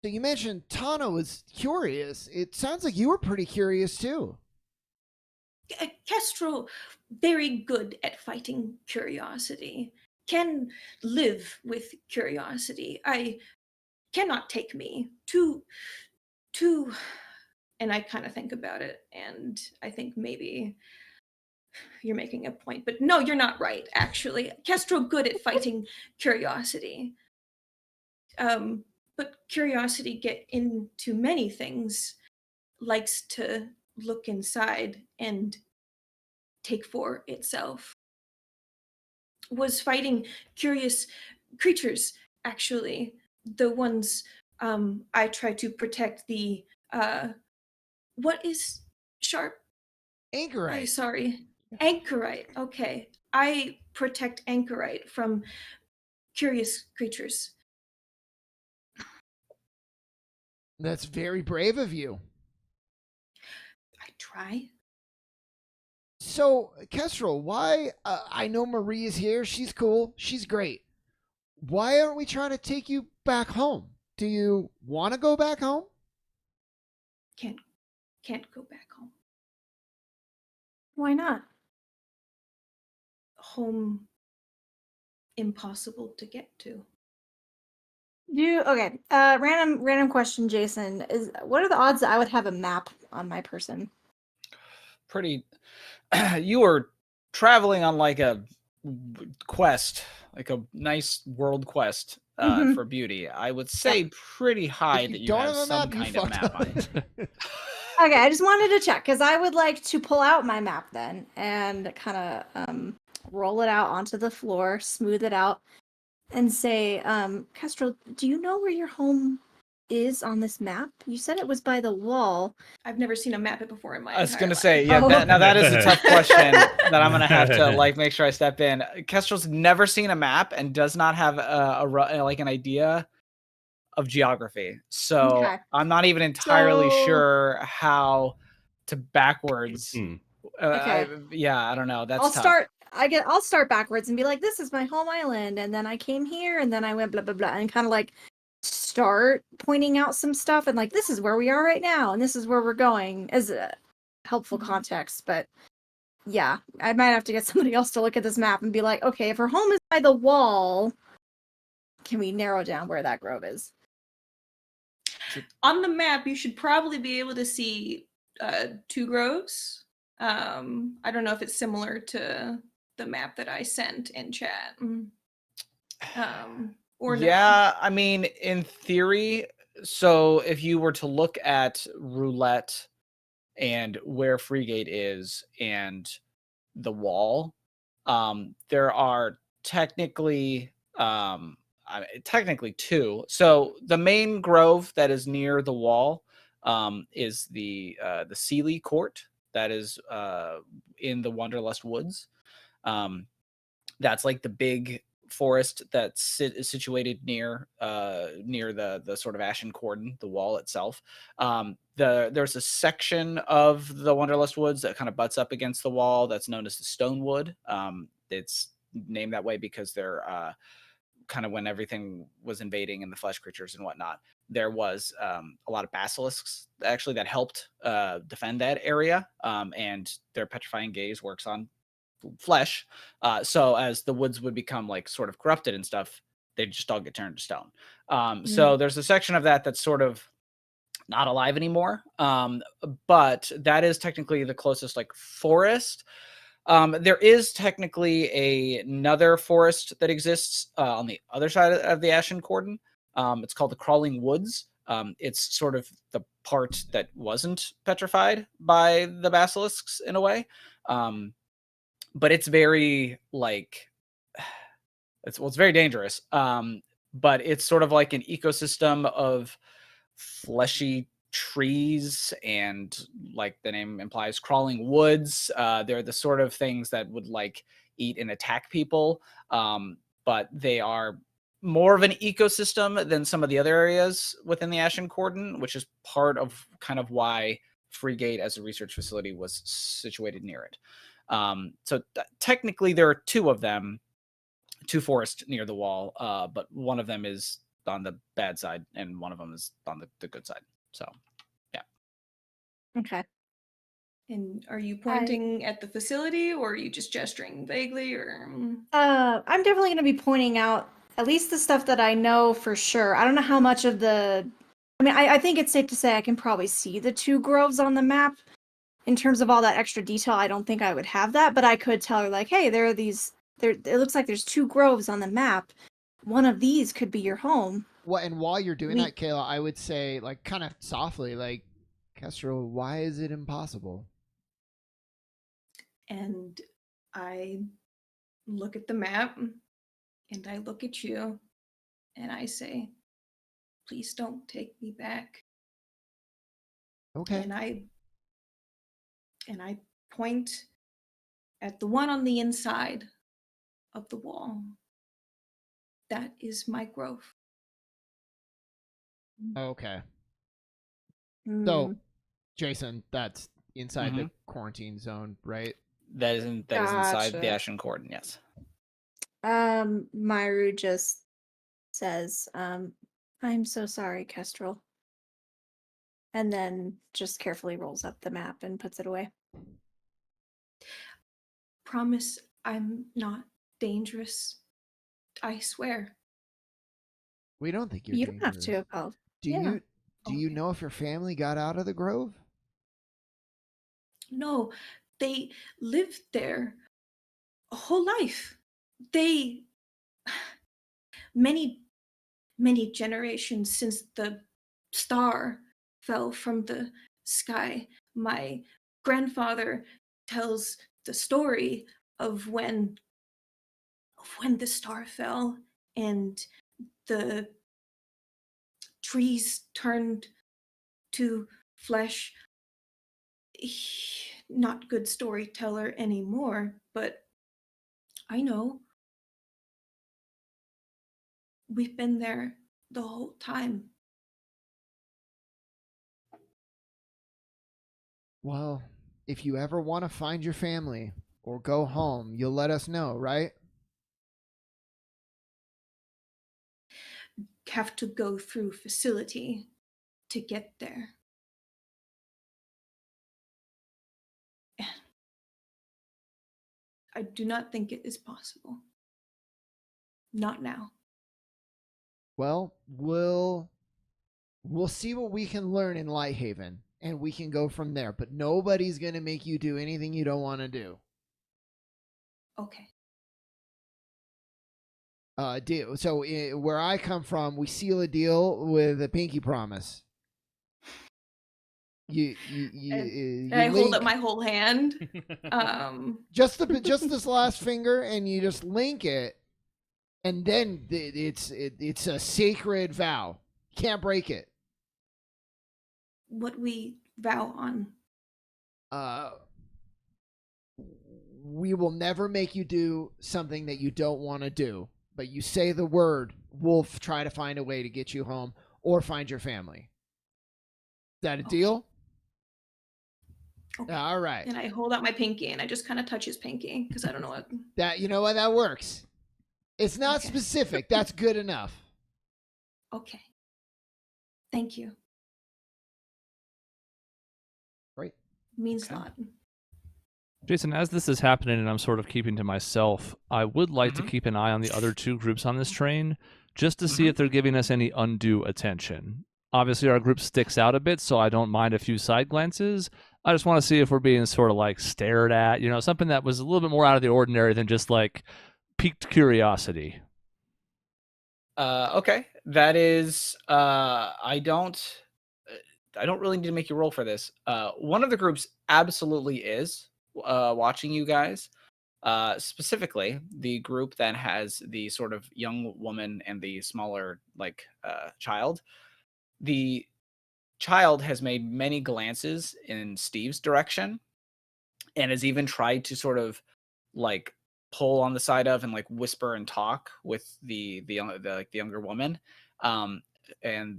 So you mentioned Tana was curious. It sounds like you were pretty curious too. Kestrel, very good at fighting curiosity. Can live with curiosity. I cannot take me to, and I kind of think about it, and I think maybe you're making a point, but no, you're not right, actually. Kestrel good at fighting curiosity. But curiosity get into many things, likes to look inside and take for itself. Was fighting curious creatures actually, the ones I try to protect the what is sharp? Anchorite. Sorry. Anchorite. Okay. I protect anchorite from curious creatures. That's very brave of you. I try. So, Kestrel, why? I know Marie is here. She's cool. She's great. Why aren't we trying to take you back home? Do you want to go back home? Can't go back home. Why not? Home impossible to get to. Okay. Random question, Jason. What are the odds that I would have a map on my person? Pretty. You were traveling on like a quest, like a nice world quest Mhm. for beauty. I would say pretty high If that you don't have have a some map, you kind of fucked map up. on you. Okay, I just wanted to check because I would like to pull out my map then and kind of roll it out onto the floor, smooth it out, and say, Kestrel, do you know where your home is on this map? You said it was by the wall. I've never seen a map before in my I was entire gonna life. say, yeah. Oh. Now that is a tough question that I'm gonna have to like make sure I step in. Kestrel's never seen a map and does not have like an idea of geography, so Okay. I'm not even entirely So- sure how to backwards. Hmm. Okay. I don't know. That's tough. I'll start backwards and be like, this is my home island, and then I came here, and then I went blah blah blah, and kind of like start pointing out some stuff, and like, this is where we are right now, and this is where we're going, as a helpful context. But yeah, I might have to get somebody else to look at this map and be like, okay, if her home is by the wall, can we narrow down where that grove is? On the map, you should probably be able to see two groves. I don't know if it's similar to the map that I sent in chat. Or no. Yeah, I mean, in theory, so if you were to look at roulette and where Freegate is and the wall, there are technically technically two. So the main grove that is near the wall is the Sealy Court that is in the Wonderlust Woods. That's like the big forest that's is situated near the sort of ashen cordon, the wall itself. There's a section of the Wonderlust Woods that kind of butts up against the wall that's known as the Stonewood. It's named that way because they're kind of when everything was invading and the flesh creatures and whatnot, there was a lot of basilisks actually that helped defend that area, and their petrifying gaze works on flesh. So as the woods would become like sort of corrupted and stuff, they just all get turned to stone. So there's a section of that that's sort of not alive anymore. But that is technically the closest like forest. There is technically another forest that exists on the other side of the Ashen Cordon. It's called the Crawling Woods. It's sort of the part that wasn't petrified by the basilisks in a way. But it's very like it's very dangerous. But it's sort of like an ecosystem of fleshy trees and, like the name implies, crawling woods. They're the sort of things that would like eat and attack people. But they are more of an ecosystem than some of the other areas within the Ashen Cordon, which is part of kind of why Freegate as a research facility was situated near it. So technically there are two of them, two forests near the wall, but one of them is on the bad side and one of them is on the good side. So, yeah. Okay. And are you pointing at the facility, or are you just gesturing vaguely, or? I'm definitely going to be pointing out at least the stuff that I know for sure. I don't know how much of the. I mean, I think it's safe to say I can probably see the two groves on the map. In terms of all that extra detail, I don't think I would have that, but I could tell her, like, hey, there are these. It looks like there's two groves on the map. One of these could be your home. What? And while you're doing that, Kayla, I would say, like, kind of softly, like, Kestrel, why is it impossible? And I look at the map, and I look at you, and I say, please don't take me back. Okay. And I point at the one on the inside of the wall. That is my grove. Okay. Hmm. So, Jason, that's inside the Mhm. quarantine zone, right? That is inside the Gotcha. Ashen Cordon. Yes. Myru just says, I'm so sorry, Kestrel. And then just carefully rolls up the map and puts it away. Promise I'm not dangerous. I swear. We don't think you're You don't have to dangerous. apologize. Do Yeah. you Okay. know if your family got out of the grove? No, they lived there a whole life. They many generations since the star fell from the sky. My grandfather tells the story of when the star fell and the trees turned to flesh. Not good storyteller anymore, but I know. We've been there the whole time. Well, if you ever want to find your family or go home, you'll let us know, right? Have to go through facility to get there. I do not think it is possible. Not now. Well, we'll see what we can learn in Lighthaven, and we can go from there. But nobody's gonna make you do anything you don't want to do. Okay. Deal. So where I come from, we seal a deal with a pinky promise. You I hold up link my whole hand. just this last finger, and you just link it, and then it's a sacred vow. Can't break it. What we vow on. We will never make you do something that you don't want to do. But you say the word, we'll try to find a way to get you home or find your family. Is that a deal? Okay. All right. And I hold out my pinky and I just kind of touch his pinky because I don't know what. That, you know what, that works. It's not Okay. specific. That's good enough. Okay. Thank you. Right. Means Okay. a lot. Jason, as this is happening and I'm sort of keeping to myself, I would like to Mhm. keep an eye on the other two groups on this train just to see if they're giving us any undue attention. Obviously, our group sticks out a bit, so I don't mind a few side glances. I just want to see if we're being sort of like stared at, something that was a little bit more out of the ordinary than just like piqued curiosity. Okay. That is. I don't really need to make you roll for this. One of the groups absolutely is watching you guys. Specifically, the group that has the sort of young woman and the smaller child. The child has made many glances in Steve's direction, and has even tried to sort of like pull on the side of and like whisper and talk with the younger woman. And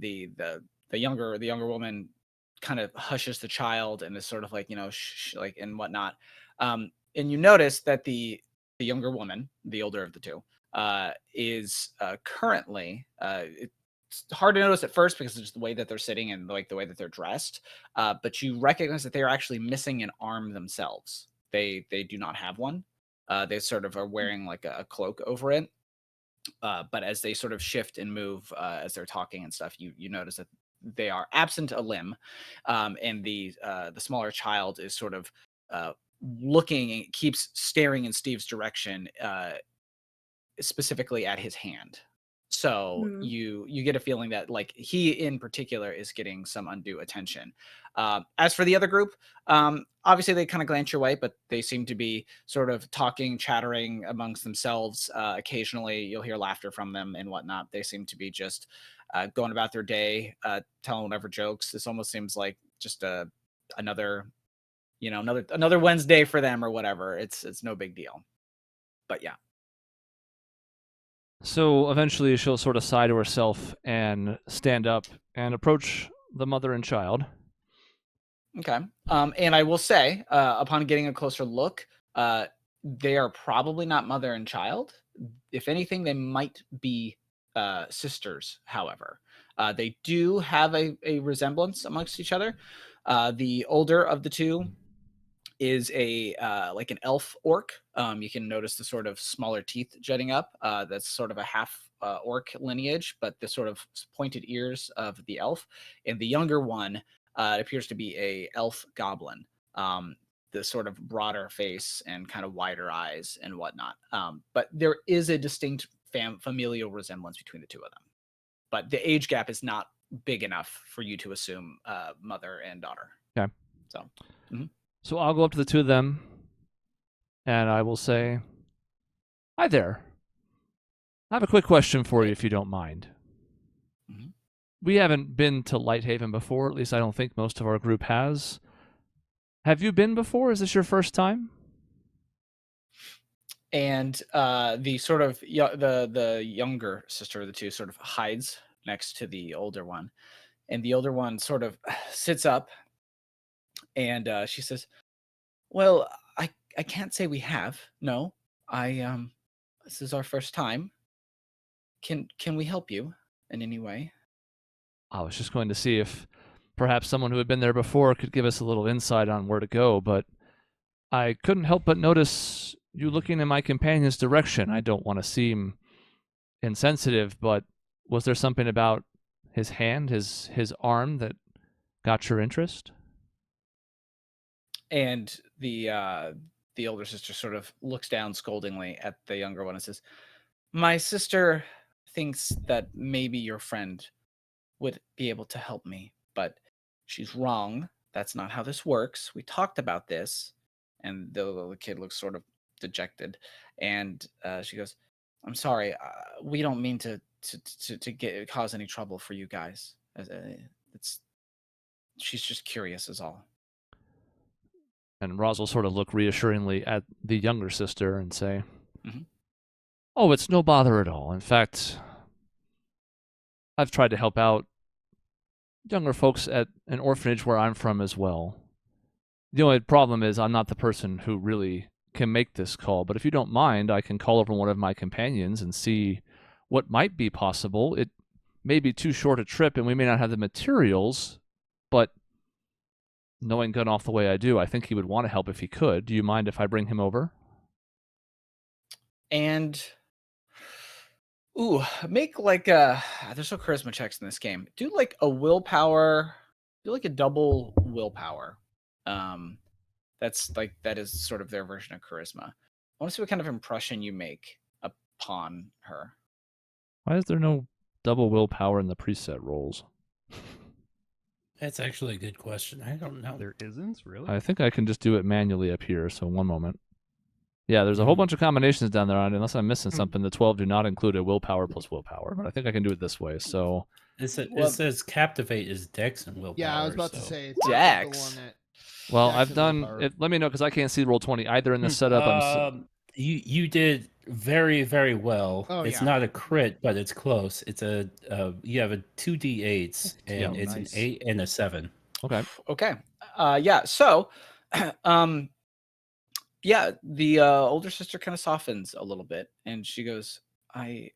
the younger woman kind of hushes the child and is sort of like, shh, like and whatnot. And you notice that the younger woman, the older of the two, is currently it's hard to notice at first because of just the way that they're sitting and like the way that they're dressed. But you recognize that they are actually missing an arm themselves. They do not have one. They sort of are wearing like a cloak over it. But as they sort of shift and move as they're talking and stuff, you notice that they are absent a limb, and the smaller child is sort of looking and keeps staring in Steve's direction, specifically at his hand. So Hmm. you get a feeling that like he in particular is getting some undue attention. As for the other group, obviously they kind of glance your way, but they seem to be sort of talking, chattering amongst themselves. Occasionally you'll hear laughter from them and whatnot. They seem to be just going about their day, telling whatever jokes. This almost seems like just another, another Wednesday for them or whatever. It's no big deal. But yeah. So eventually she'll sort of sigh to herself and stand up and approach the mother and child. Okay. And I will say, upon getting a closer look, they are probably not mother and child. If anything, they might be sisters, however. They do have a resemblance amongst each other. The older of the two is a like an elf orc. You can notice the sort of smaller teeth jutting up. That's sort of a half orc lineage, but the sort of pointed ears of the elf. And the younger one appears to be a elf goblin. The sort of broader face and kind of wider eyes and whatnot. But there is a distinct familial resemblance between the two of them. But the age gap is not big enough for you to assume mother and daughter. Okay. So. So I'll go up to the two of them, and I will say, "Hi there. I have a quick question for you, if you don't mind. Mm-hmm. We haven't been to Lighthaven before, at least I don't think most of our group has. Have you been before? Is this your first time?" And the sort of the younger sister of the two sort of hides next to the older one, and the older one sort of sits up, and she says, "Well, I can't say we have. No, this is our first time. Can we help you in any way?" I was just going to see if perhaps someone who had been there before could give us a little insight on where to go, but I couldn't help but notice you looking in my companion's direction. I don't want to seem insensitive, but was there something about his hand, his arm that got your interest? And the older sister sort of looks down scoldingly at the younger one and says, "My sister thinks that maybe your friend would be able to help me, but she's wrong. That's not how this works. We talked about this." And the little kid looks sort of dejected, and she goes, "I'm sorry. We don't mean to cause any trouble for you guys. She's just curious, is all." And Roz will sort of look reassuringly at the younger sister and say, Mhm. "Oh, it's no bother at all. In fact, I've tried to help out younger folks at an orphanage where I'm from as well. The only problem is I'm not the person who really can make this call, but if you don't mind, I can call over one of my companions and see what might be possible. It may be too short a trip and we may not have the materials, but knowing Gunn off the way I do, I think he would want to help if he could. Do you mind if I bring him over?" And make like there's no charisma checks in this game. Do like a willpower, do like a double willpower. That is sort of their version of charisma. I want to see what kind of impression you make upon her. Why is there no double willpower in the preset rolls? That's actually a good question. I don't know. There isn't, really? I think I can just do it manually up here, so one moment. Yeah, there's a whole bunch of combinations down there, unless I'm missing something. The 12 do not include a willpower plus willpower, but I think I can do it this way, so... It says Captivate is Dex and willpower. Yeah, I was about to say it's Dex. the one that Well, Dex I've and done... willpower. Let me know, because I can't see roll 20 either in the setup. You did very, very well. Oh, It's yeah. not a crit, but it's close. It's you have a 2d8s, and Yeah, it's nice. an 8 and a 7. Okay. Okay. Yeah. So, yeah, the older sister kind of softens a little bit, and she goes, "I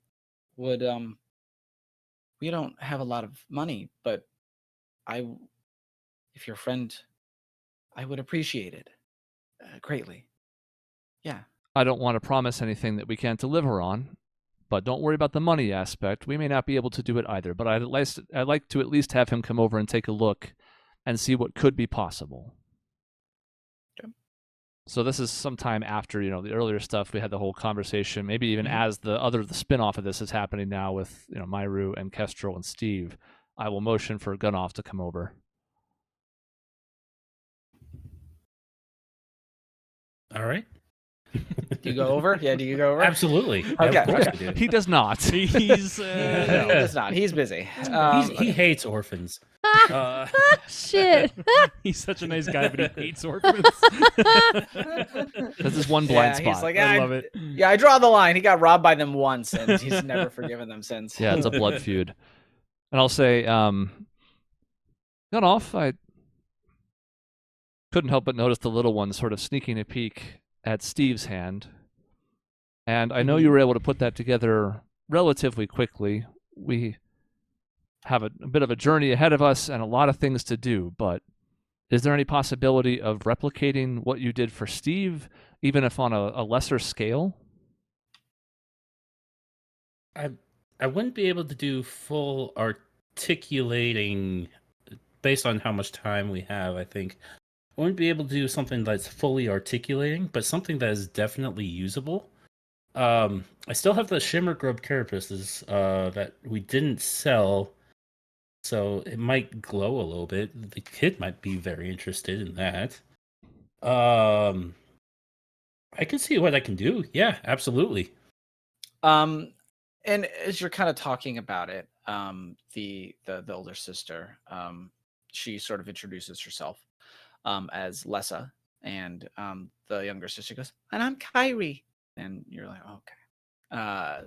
would we don't have a lot of money, but if your friend, I would appreciate it greatly." Yeah. I don't want to promise anything that we can't deliver on, but don't worry about the money aspect. We may not be able to do it either, but I'd like to at least have him come over and take a look and see what could be possible. So this is sometime after, the earlier stuff. We had the whole conversation, maybe even as the spin-off of this is happening now with, Myru and Kestrel and Steve. I will motion for Gunoff to come over. All right. Do you go over? Yeah, do you go over? Absolutely. Okay. Of course I do. He does not. He's No, he does not. He's busy. He hates orphans. Shit. he's such a nice guy, but he hates orphans. This is one blind spot. He's like, I love it. Yeah, I draw the line. He got robbed by them once, and he's never forgiven them since. Yeah, it's a blood feud. And I'll say, Gunoff, I couldn't help but notice the little one sort of sneaking a peek at Steve's hand. And I know you were able to put that together relatively quickly. We have a bit of a journey ahead of us and a lot of things to do, but is there any possibility of replicating what you did for Steve, even if on a lesser scale? I wouldn't be able to do full articulating based on how much time we have, I think. I wouldn't be able to do something that's fully articulating, but something that is definitely usable. I still have the shimmer grub carapaces that we didn't sell, so it might glow a little bit. The kid might be very interested in that. I can see what I can do. Yeah, absolutely. And as you're kind of talking about it, the older sister, she sort of introduces herself as Lessa, and the younger sister goes, "And I'm Kyrie." And you're like, "Okay."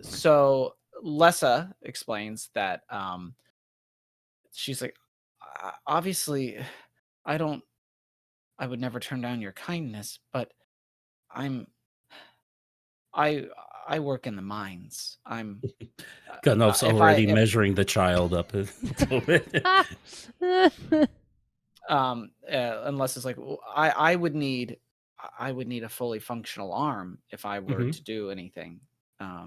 So Lessa explains that she's like, "Obviously, I would never turn down your kindness, but I work in the mines. I'm Gunoff's already measuring the child up a little bit. Unless it's like, well, I would need a fully functional arm if I were to do anything. I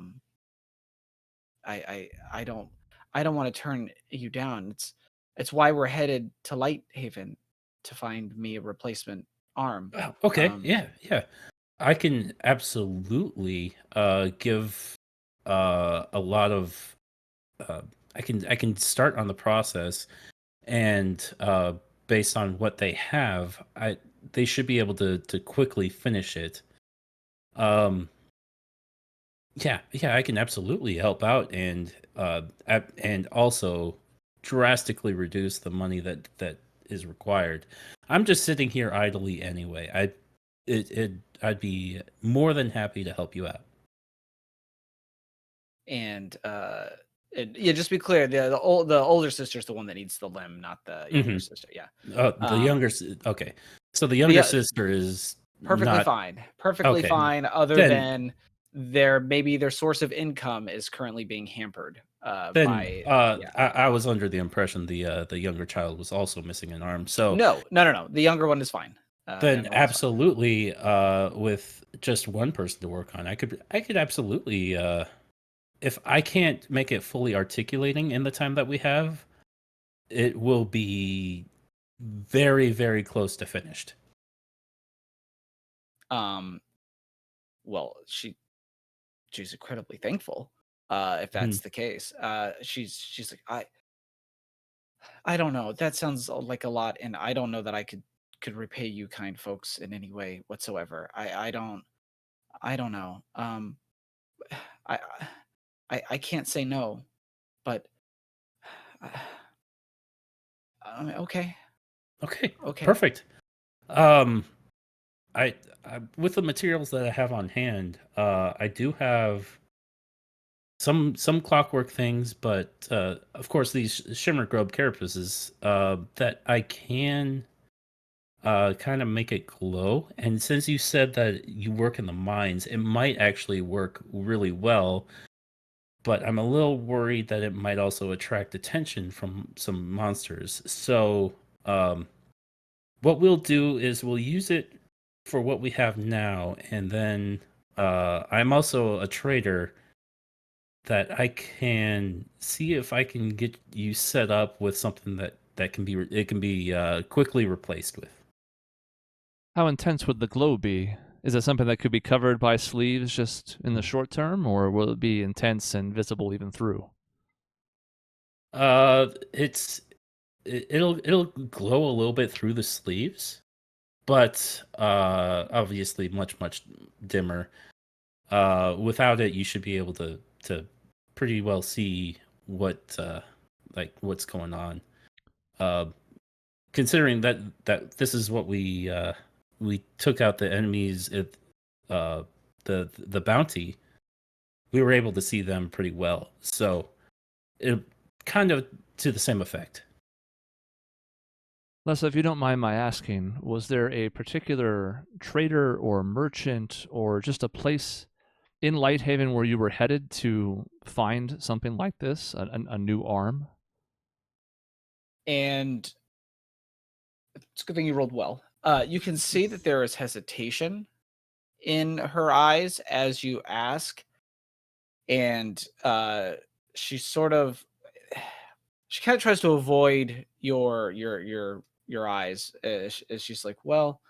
don't want to turn you down. It's why we're headed to Lighthaven, to find me a replacement arm. Okay, yeah. I can absolutely give a lot of I can start on the process, and based on what they have, they should be able to quickly finish it. Yeah, I can absolutely help out, and also drastically reduce the money that is required. I'm just sitting here idly anyway. I'd be more than happy to help you out. And yeah, just be clear, the older sister's the one that needs the limb, not the younger sister. Yeah. The younger. Okay, so the younger sister is perfectly fine. Perfectly fine. Other than their source of income is currently being hampered. I was under the impression the younger child was also missing an arm. So no. The younger one is fine. Then absolutely, with just one person to work on, I could absolutely, if I can't make it fully articulating in the time that we have, it will be very, very close to finished. Well, she's incredibly thankful, if that's the case. She's like, I don't know. That sounds like a lot, and I don't know that I could repay you kind folks in any way whatsoever. I don't know. I can't say no, but okay. Okay. Perfect. I with the materials that I have on hand, I do have some clockwork things, but of course these shimmer grub carapaces that I can kind of make it glow. And since you said that you work in the mines, it might actually work really well. But I'm a little worried that it might also attract attention from some monsters. So what we'll do is we'll use it for what we have now, and then I'm also a trader that I can see if I can get you set up with something that can be quickly replaced with. How intense would the glow be? Is it something that could be covered by sleeves just in the short term, or will it be intense and visible even through? It'll glow a little bit through the sleeves, but obviously much dimmer. Without it, you should be able to pretty well see what's going on. Considering that this is what we took out the enemies at the bounty, we were able to see them pretty well. So it kind of to the same effect. Lessa, if you don't mind my asking, was there a particular trader or merchant or just a place in Lighthaven where you were headed to find something like this, a new arm? And it's a good thing you rolled well. You can see that there is hesitation in her eyes as you ask, and she kind of tries to avoid your eyes. As she's like, well,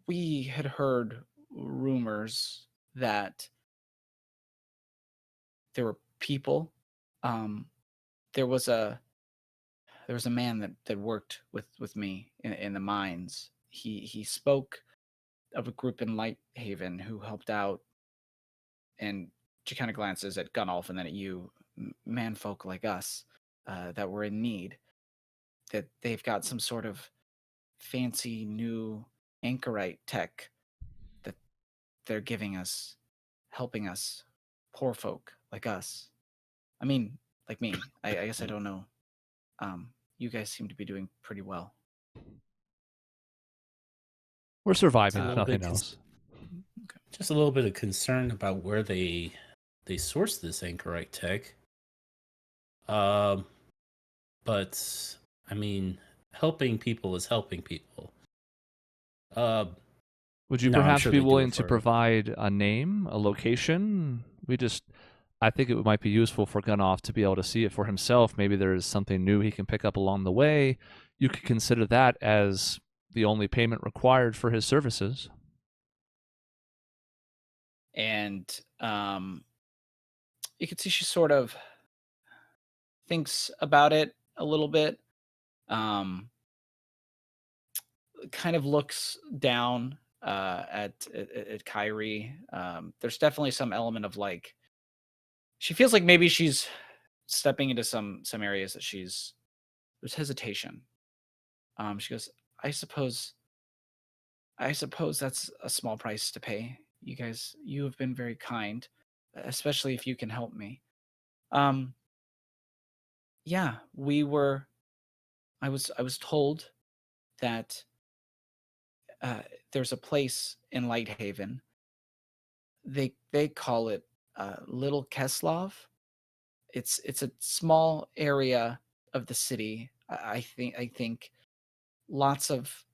we had heard rumors that there were people. There was a man that worked with me in the mines. He spoke of a group in Lighthaven who helped out, and she kind of glances at Gunnulf and then at you, manfolk like us, that were in need. That they've got some sort of fancy new anchorite tech that they're giving us, helping us, poor folk like us. I mean, like me. I guess I don't know. You guys seem to be doing pretty well. We're surviving, A if little nothing bit else. Just a little bit of concern about where they source this anchorite tech. But I mean, helping people is helping people. Would you No, I'm perhaps sure be they do willing it to for- provide a name, a location? I think it might be useful for Gunnulf to be able to see it for himself. Maybe there is something new he can pick up along the way. You could consider that as the only payment required for his services. And you can see she sort of thinks about it a little bit. Kind of looks down at Kyrie. There's definitely some element of like, she feels like maybe she's stepping into some areas that there's hesitation. She goes, I suppose that's a small price to pay. You guys, you have been very kind, especially if you can help me. Yeah, I was told that there's a place in Lighthaven. They call it Little Keslov. It's a small area of the city. I think lots of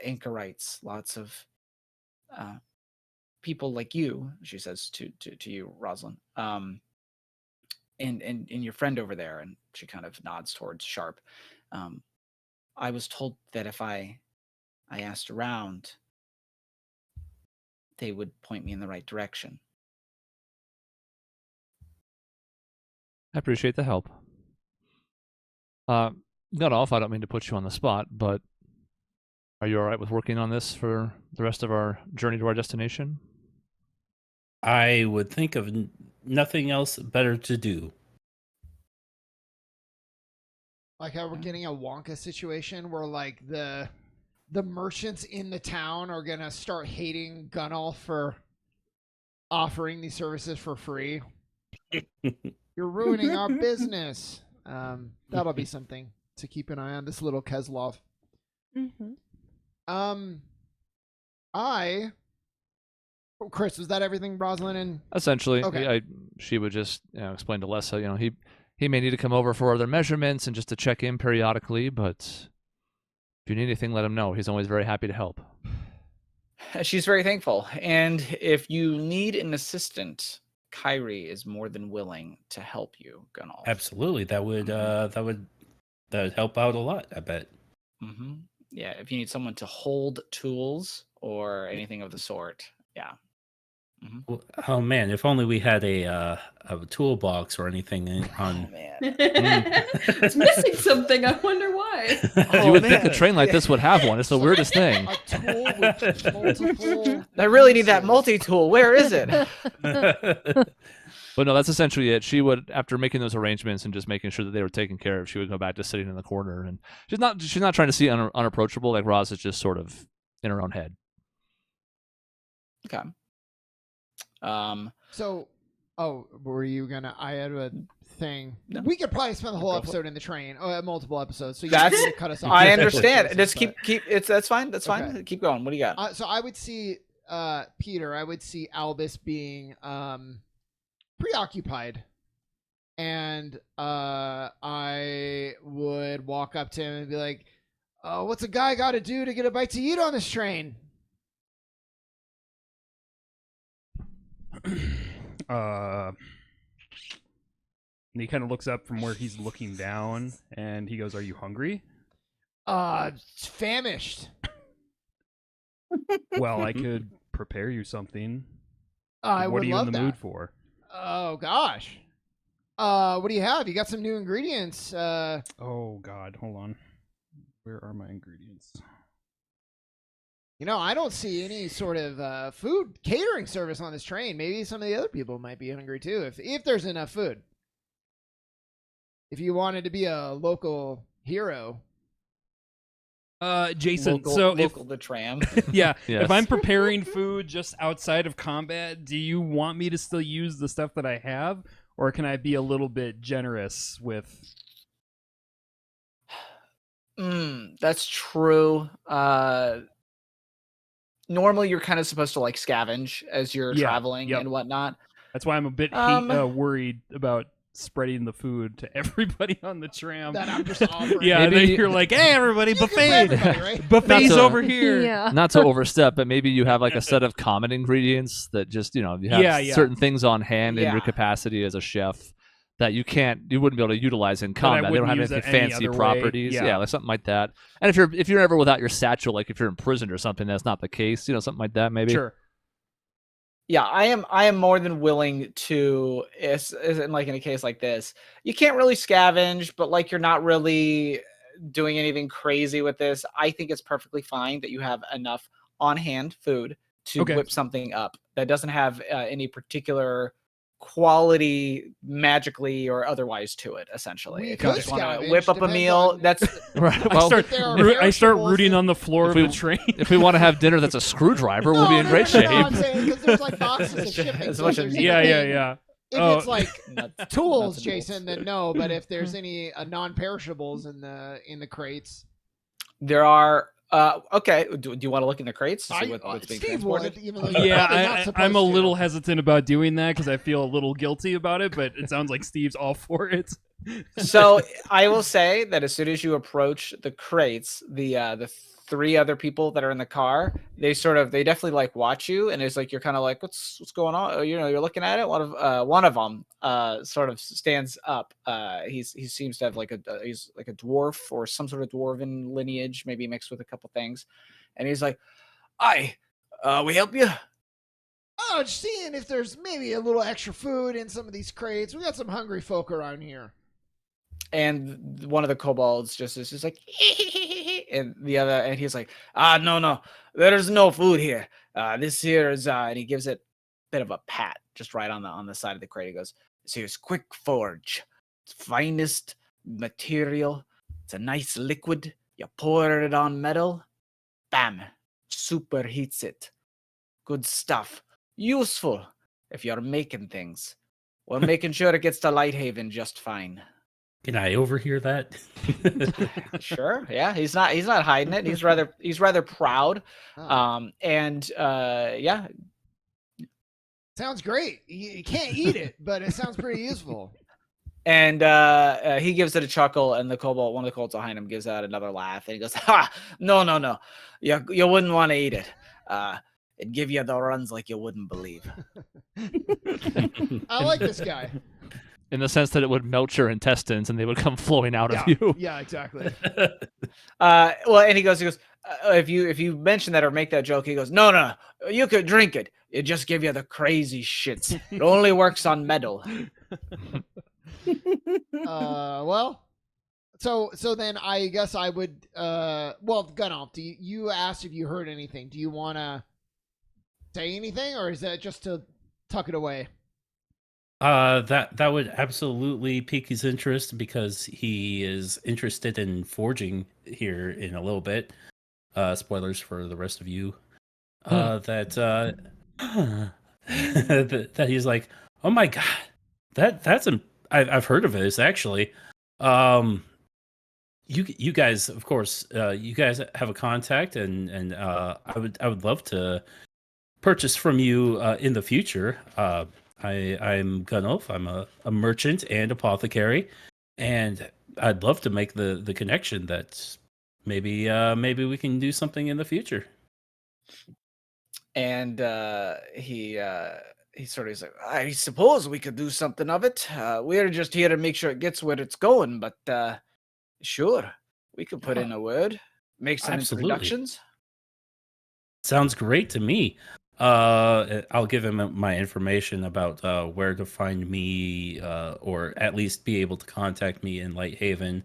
anchorites, lots of people like you. She says to you, Rosalind, and your friend over there. And she kind of nods towards Sharp. I was told that if I asked around, they would point me in the right direction. I appreciate the help. Gunnulf, I don't mean to put you on the spot, but are you all right with working on this for the rest of our journey to our destination? I would think of nothing else better to do. Like how we're getting a Wonka situation where like the merchants in the town are gonna start hating Gunnulf for offering these services for free. You're ruining our business. That'll be something to keep an eye on. This little Keslov. Mm-hmm. Chris, was that everything, Rosalind? And Essentially, okay. she would just explain to Lessa, he may need to come over for other measurements and just to check in periodically, but if you need anything, let him know. He's always very happy to help. She's very thankful. And if you need an assistant, Kyrie is more than willing to help you, Gunnulf. Absolutely, that would help out a lot, I bet. Mm-hmm. Yeah, if you need someone to hold tools or anything of the sort. Yeah. Well, oh man, if only we had a toolbox or anything Oh on. man. It's missing something. I wonder why. You would think a train like this would have one. It's the weirdest thing. A tool with multiple. I really need that pieces. multi-tool. Where is it? But no, that's essentially it. She would, after making those arrangements and just making sure that they were taken care of, she would go back to sitting in the corner, and she's not trying to see unapproachable. Like Roz is just sort of in her own head. Okay. So, were you gonna? I had a thing. No. We could probably spend the whole Go for it. episode in the train, multiple episodes. So you That's- need to cut us off. I understand. Just But- keep it's that's fine. That's fine. Okay. Keep going. What do you got? So I would see Peter. I would see Albus being preoccupied, and I would walk up to him and be like, "What's a guy got to do to get a bite to eat on this train?" And he kind of looks up from where he's looking down, and he goes, "Are you hungry?" Famished. Well, I could prepare you something. I What would are you love in the that. mood for? Oh gosh. What do you have? You got some new ingredients. Oh God, hold on. Where are my ingredients? I don't see any sort of food catering service on this train. Maybe some of the other people might be hungry too, if there's enough food. If you wanted to be a local hero. Jason. Local, so local the tram. yeah, Yes. if I'm preparing food just outside of combat, do you want me to still use the stuff that I have, or can I be a little bit generous with? That's true. Normally you're kind of supposed to like scavenge as you're Yeah, traveling yep. and whatnot. That's why I'm a bit worried about spreading the food to everybody on the tram. That I'm just offering. Yeah, and Maybe- then you're like, "Hey, everybody, You can buffet, for everybody, right? buffet's Not to- over here." Yeah. Not to overstep, but maybe you have like a set of common ingredients that just, you have Yeah, yeah. certain things on hand in Yeah. your capacity as a chef that you wouldn't be able to utilize in I combat. They don't wouldn't have use anything it any fancy other way. properties. Yeah. Yeah, like something like that. And if you're ever without your satchel, like if you're imprisoned or something, that's not the case. Something like that maybe. Sure. Yeah, I am more than willing to is in like in a case like this. You can't really scavenge, but like you're not really doing anything crazy with this. I think it's perfectly fine that you have enough on-hand food to Okay. whip something up that doesn't have any particular quality magically or otherwise to it, essentially. We If you could just want to scavenge, whip up a depends meal, on- that's Right. I Well, start, If there are I start perishables rooting and- on the floor If of we- the train. if we want to have dinner that's a screwdriver, we'll be in great No, shape. I'm saying because there's like boxes of shipping. As so much if there's as- yeah, yeah, anything- yeah. If Oh. it's like nuts- tools, nuts and bolts. Jason, then no. But if there's any non-perishables in the crates, There are okay. Do you want to look in the crates to see what's being Steve transported? would, even though you're Yeah, probably not supposed I'm a to. little hesitant about doing that because I feel a little guilty about it, but it sounds like Steve's all for it. So I will say that as soon as you approach the crates, the three other people that are in the car, they definitely like watch you, and it's like you're kind of like, what's going on? You're looking at it. One of them sort of stands up. He seems to have he's like a dwarf or some sort of dwarven lineage, maybe mixed with a couple things, and he's like, "Aye, we help you." Oh, just seeing if there's maybe a little extra food in some of these crates. We got some hungry folk around here. And one of the kobolds just is just like, and the other, and he's like, no, there's no food here. This here is, and he gives it a bit of a pat just right on the side of the crate. He goes, this here's Quick Forge. It's finest material. It's a nice liquid. You pour it on metal, bam, superheats it. Good stuff. Useful if you're making things. We're making sure it gets to Lighthaven just fine. Can I overhear that? Sure. Yeah, he's not hiding it. He's rather proud. Oh, Yeah, sounds great. You can't eat it, but it sounds pretty useful. and he gives it a chuckle, and one of the kobolds behind him gives out another laugh, and he goes, "Ha! No. You wouldn't want to eat it. It'd give you the runs like you wouldn't believe." I like this guy. in the sense that it would melt your intestines and they would come flowing out of you. Yeah, exactly. Well, and he goes, if you mention that or make that joke, he goes, no, you could drink it. It just give you the crazy shits. It only works on metal. Well, so then I guess I would. Well, Gunoff, you asked if you heard anything. Do you want to say anything, or is that just to tuck it away? That would absolutely pique his interest because he is interested in forging here in a little bit. Spoilers for the rest of you. That he's like, oh my god, that's I've heard of this actually. You guys, of course, you guys have a contact, and I would love to purchase from you in the future. I'm Gunolf. I'm a merchant and apothecary, and I'd love to make the connection that maybe we can do something in the future. And he sort of is like, I suppose we could do something of it. We're just here to make sure it gets where it's going, but sure, we could put in a word, make some Absolutely. introductions. Sounds great to me. I'll give him my information about where to find me, or at least be able to contact me in Lighthaven.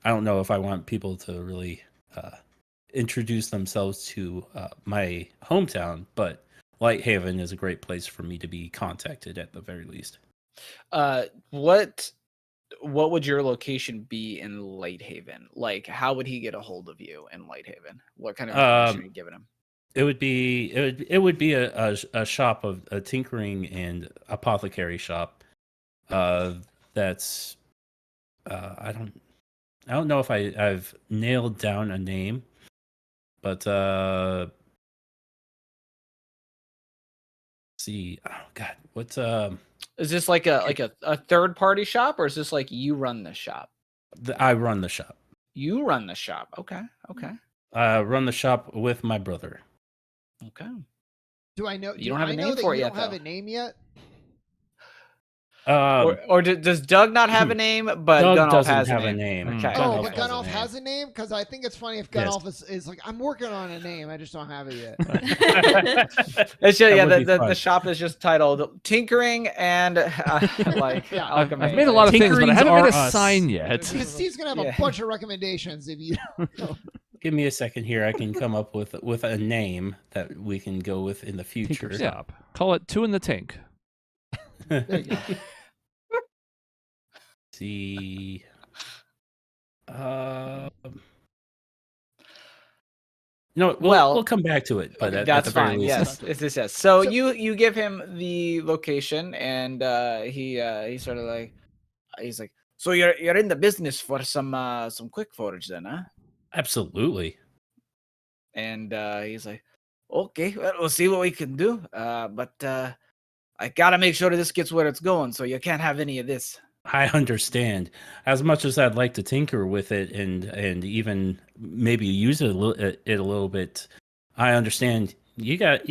I don't know if I want people to really introduce themselves to my hometown, but Lighthaven is a great place for me to be contacted at the very least. What would your location be in Lighthaven? Like, how would he get a hold of you in Lighthaven? What kind of information are you giving him? It would be a shop of a tinkering and apothecary shop. That's I don't know if I've nailed down a name, but see, oh god, what's Is this like a third party shop, or is this like you run the shop? I run the shop. You run the shop. Okay. I run the shop with my brother. Okay. Do I know? You don't have a name for it yet, You don't have though. a name yet. Or does Doug not have a name, but Doug Gunolf doesn't has have a a name? name. Okay. Oh, Gunolf but has a Gunolf name. has a name? Because I think it's funny if Yes. Gunolf is like, I'm working on a name, I just don't have it yet. It's just, That yeah, would be the fun. shop is just titled Tinkering and like Yeah. Alchemy. I've made a lot of things, but I Tinkerings haven't made are a us. sign yet. Because Steve's gonna have Yeah. a bunch of recommendations if you don't know. Give me a second here. I can come up with a name that we can go with in the future. Tinker Stop. Call it Two in the Tank. There you go. See. No, we'll come back to it, but Okay, at that's the very fine. least, Yes. So you give him the location, and he sort of like he's like, so you're in the business for some quick forage then, huh? absolutely. And he's like, okay, well, we'll see what we can do. But I gotta make sure this gets where it's going, so you can't have any of this. I understand. As much as I'd like to tinker with it and even maybe use it a little bit, I understand. You got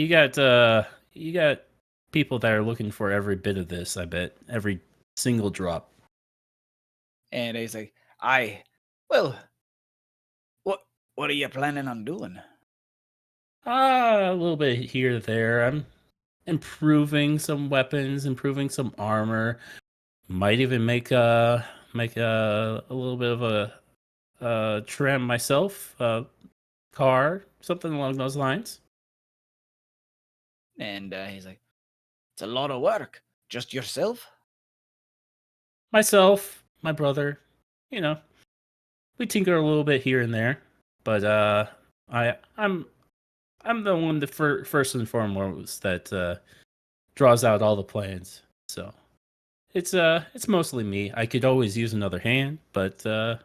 people that are looking for every bit of this. I bet every single drop. And he's like, what are you planning on doing? A little bit here, there. I'm improving some weapons, improving some armor. Might even make a little bit of a tram myself, car, something along those lines. And he's like, it's a lot of work. Just yourself? Myself, my brother, we tinker a little bit here and there, but I'm the one that first and foremost that draws out all the plans. So it's mostly me. I could always use another hand, but at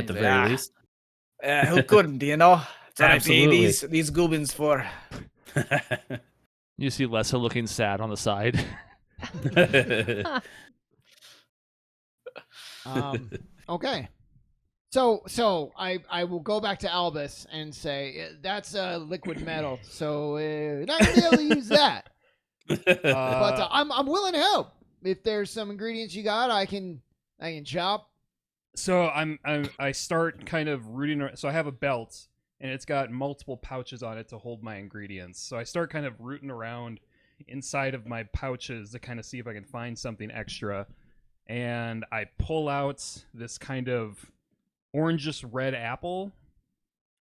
the very least, who couldn't? That's what I pay Absolutely. these goblins for. You see Lessa looking sad on the side. Okay. So I will go back to Albus and say that's liquid metal, so not gonna be able to use that. But I'm willing to help. if there's some ingredients you got, I can chop. So I start kind of rooting around. So I have a belt and it's got multiple pouches on it to hold my ingredients. So I start kind of rooting around inside of my pouches to kind of see if I can find something extra. And I pull out this kind of orangish red apple.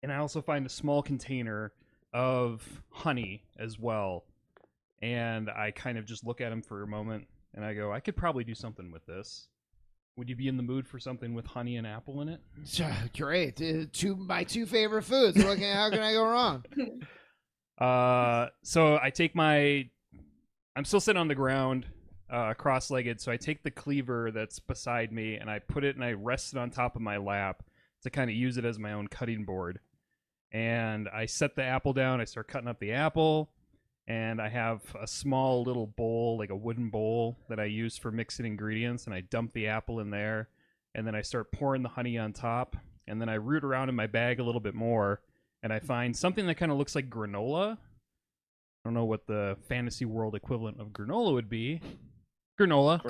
And I also find a small container of honey as well. And I kind of just look at them for a moment and I go, I could probably do something with this. Would you be in the mood for something with honey and apple in it? Great. My two favorite foods. How can I go wrong? So I take I'm still sitting on the ground, cross-legged. So I take the cleaver that's beside me and I put it and I rest it on top of my lap to kind of use it as my own cutting board. And I set the apple down. I start cutting up the apple. And I have a small little bowl, like a wooden bowl, that I use for mixing ingredients. And I dump the apple in there. And then I start pouring the honey on top. And then I root around in my bag a little bit more. And I find something that kind of looks like granola. I don't know what the fantasy world equivalent of granola would be. Granola.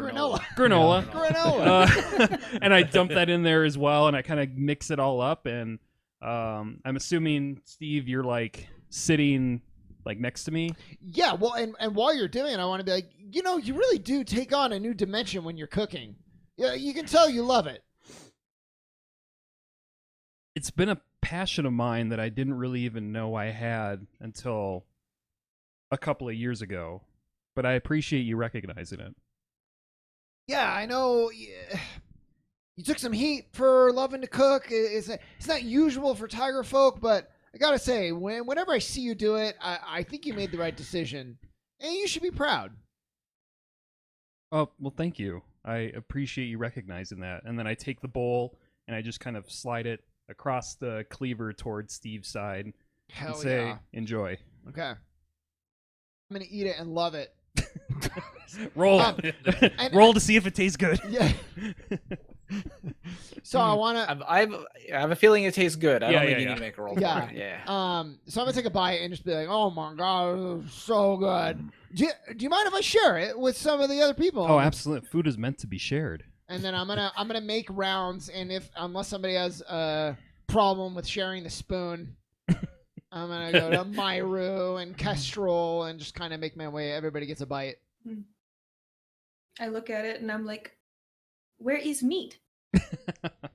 And I dump that in there as well. And I kind of mix it all up. And I'm assuming, Steve, you're like sitting like next to me. Yeah, well, and while you're doing it, I want to be like, you really do take on a new dimension when you're cooking. Yeah, you can tell you love it. It's been a passion of mine that I didn't really even know I had until a couple of years ago, but I appreciate you recognizing it. Yeah, I know. You took some heat for loving to cook. It's not usual for tiger folk, but I gotta say, whenever I see you do it, I think you made the right decision, and you should be proud. Oh, well, thank you. I appreciate you recognizing that. And then I take the bowl, and I just kind of slide it across the cleaver towards Steve's side and say, enjoy. Okay. I'm going to eat it and love it. Roll. Roll to see if it tastes good. Yeah. So I want to. I have a feeling it tastes good. I don't think you need to make a roll. Yeah. For it. Yeah. So I'm gonna take a bite and just be like, "Oh my god, this is so good." Do you mind if I share it with some of the other people? Oh, absolutely. Food is meant to be shared. And then I'm gonna make rounds, and unless somebody has a problem with sharing the spoon, I'm gonna go to Myru and Kestrel and just kind of make my way. Everybody gets a bite. I look at it and I'm like, "Where is meat?"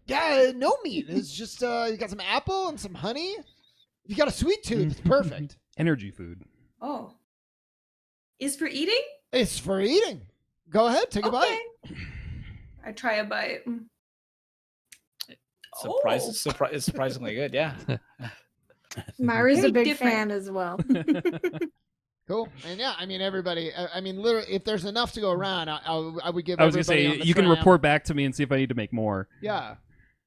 Yeah, no meat. It's just you got some apple and some honey. If you got a sweet tooth, it's perfect. Energy food. Oh. Is for eating? It's for eating. Go ahead, take a bite. I try a bite. It's surprisingly good, yeah. Myra's a Very big different. fan as well. Cool. And yeah, I mean, everybody, literally, if there's enough to go around, I would give I was going to everybody on say, the you can tram. report back to me and see if I need to make more. Yeah.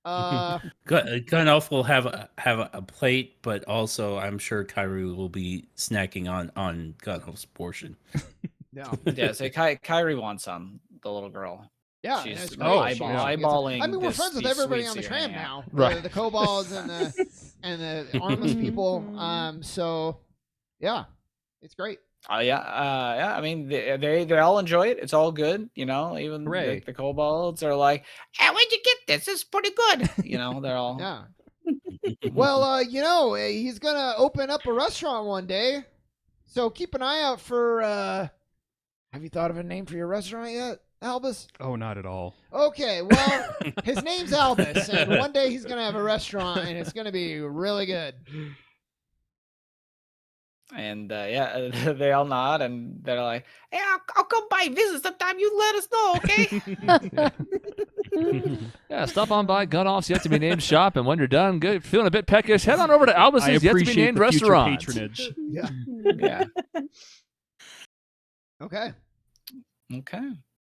Gunelf will have a plate, but also I'm sure Kyrie will be snacking on Gunelf's portion. Yeah. Yeah, so Kyrie wants some, the little girl. Yeah. She's that's great. eyeballing. I mean, we're this- friends with these everybody sweets on the you're tram handing now. out. Right. The kobolds and the armless people. So, yeah, it's great. Yeah. I mean, they all enjoy it. It's all good, Even Hooray. the kobolds are like, "Hey, where'd you get this? It's pretty good." They're all. Yeah. Well, he's gonna open up a restaurant one day, so keep an eye out for. Have you thought of a name for your restaurant yet, Albus? Oh, not at all. Okay, well, his name's Albus, and one day he's gonna have a restaurant, and it's gonna be really good. And they all nod, and they're like, "Hey, I'll come by visit sometime. You let us know, okay?" Yeah, stop on by Gunolf's Yet to Be Named shop, and when you're done, good, feeling a bit peckish, head on over to Albus's I Yet to Be appreciate Named the future restaurant. patronage. Yeah. Yeah. Okay. Okay.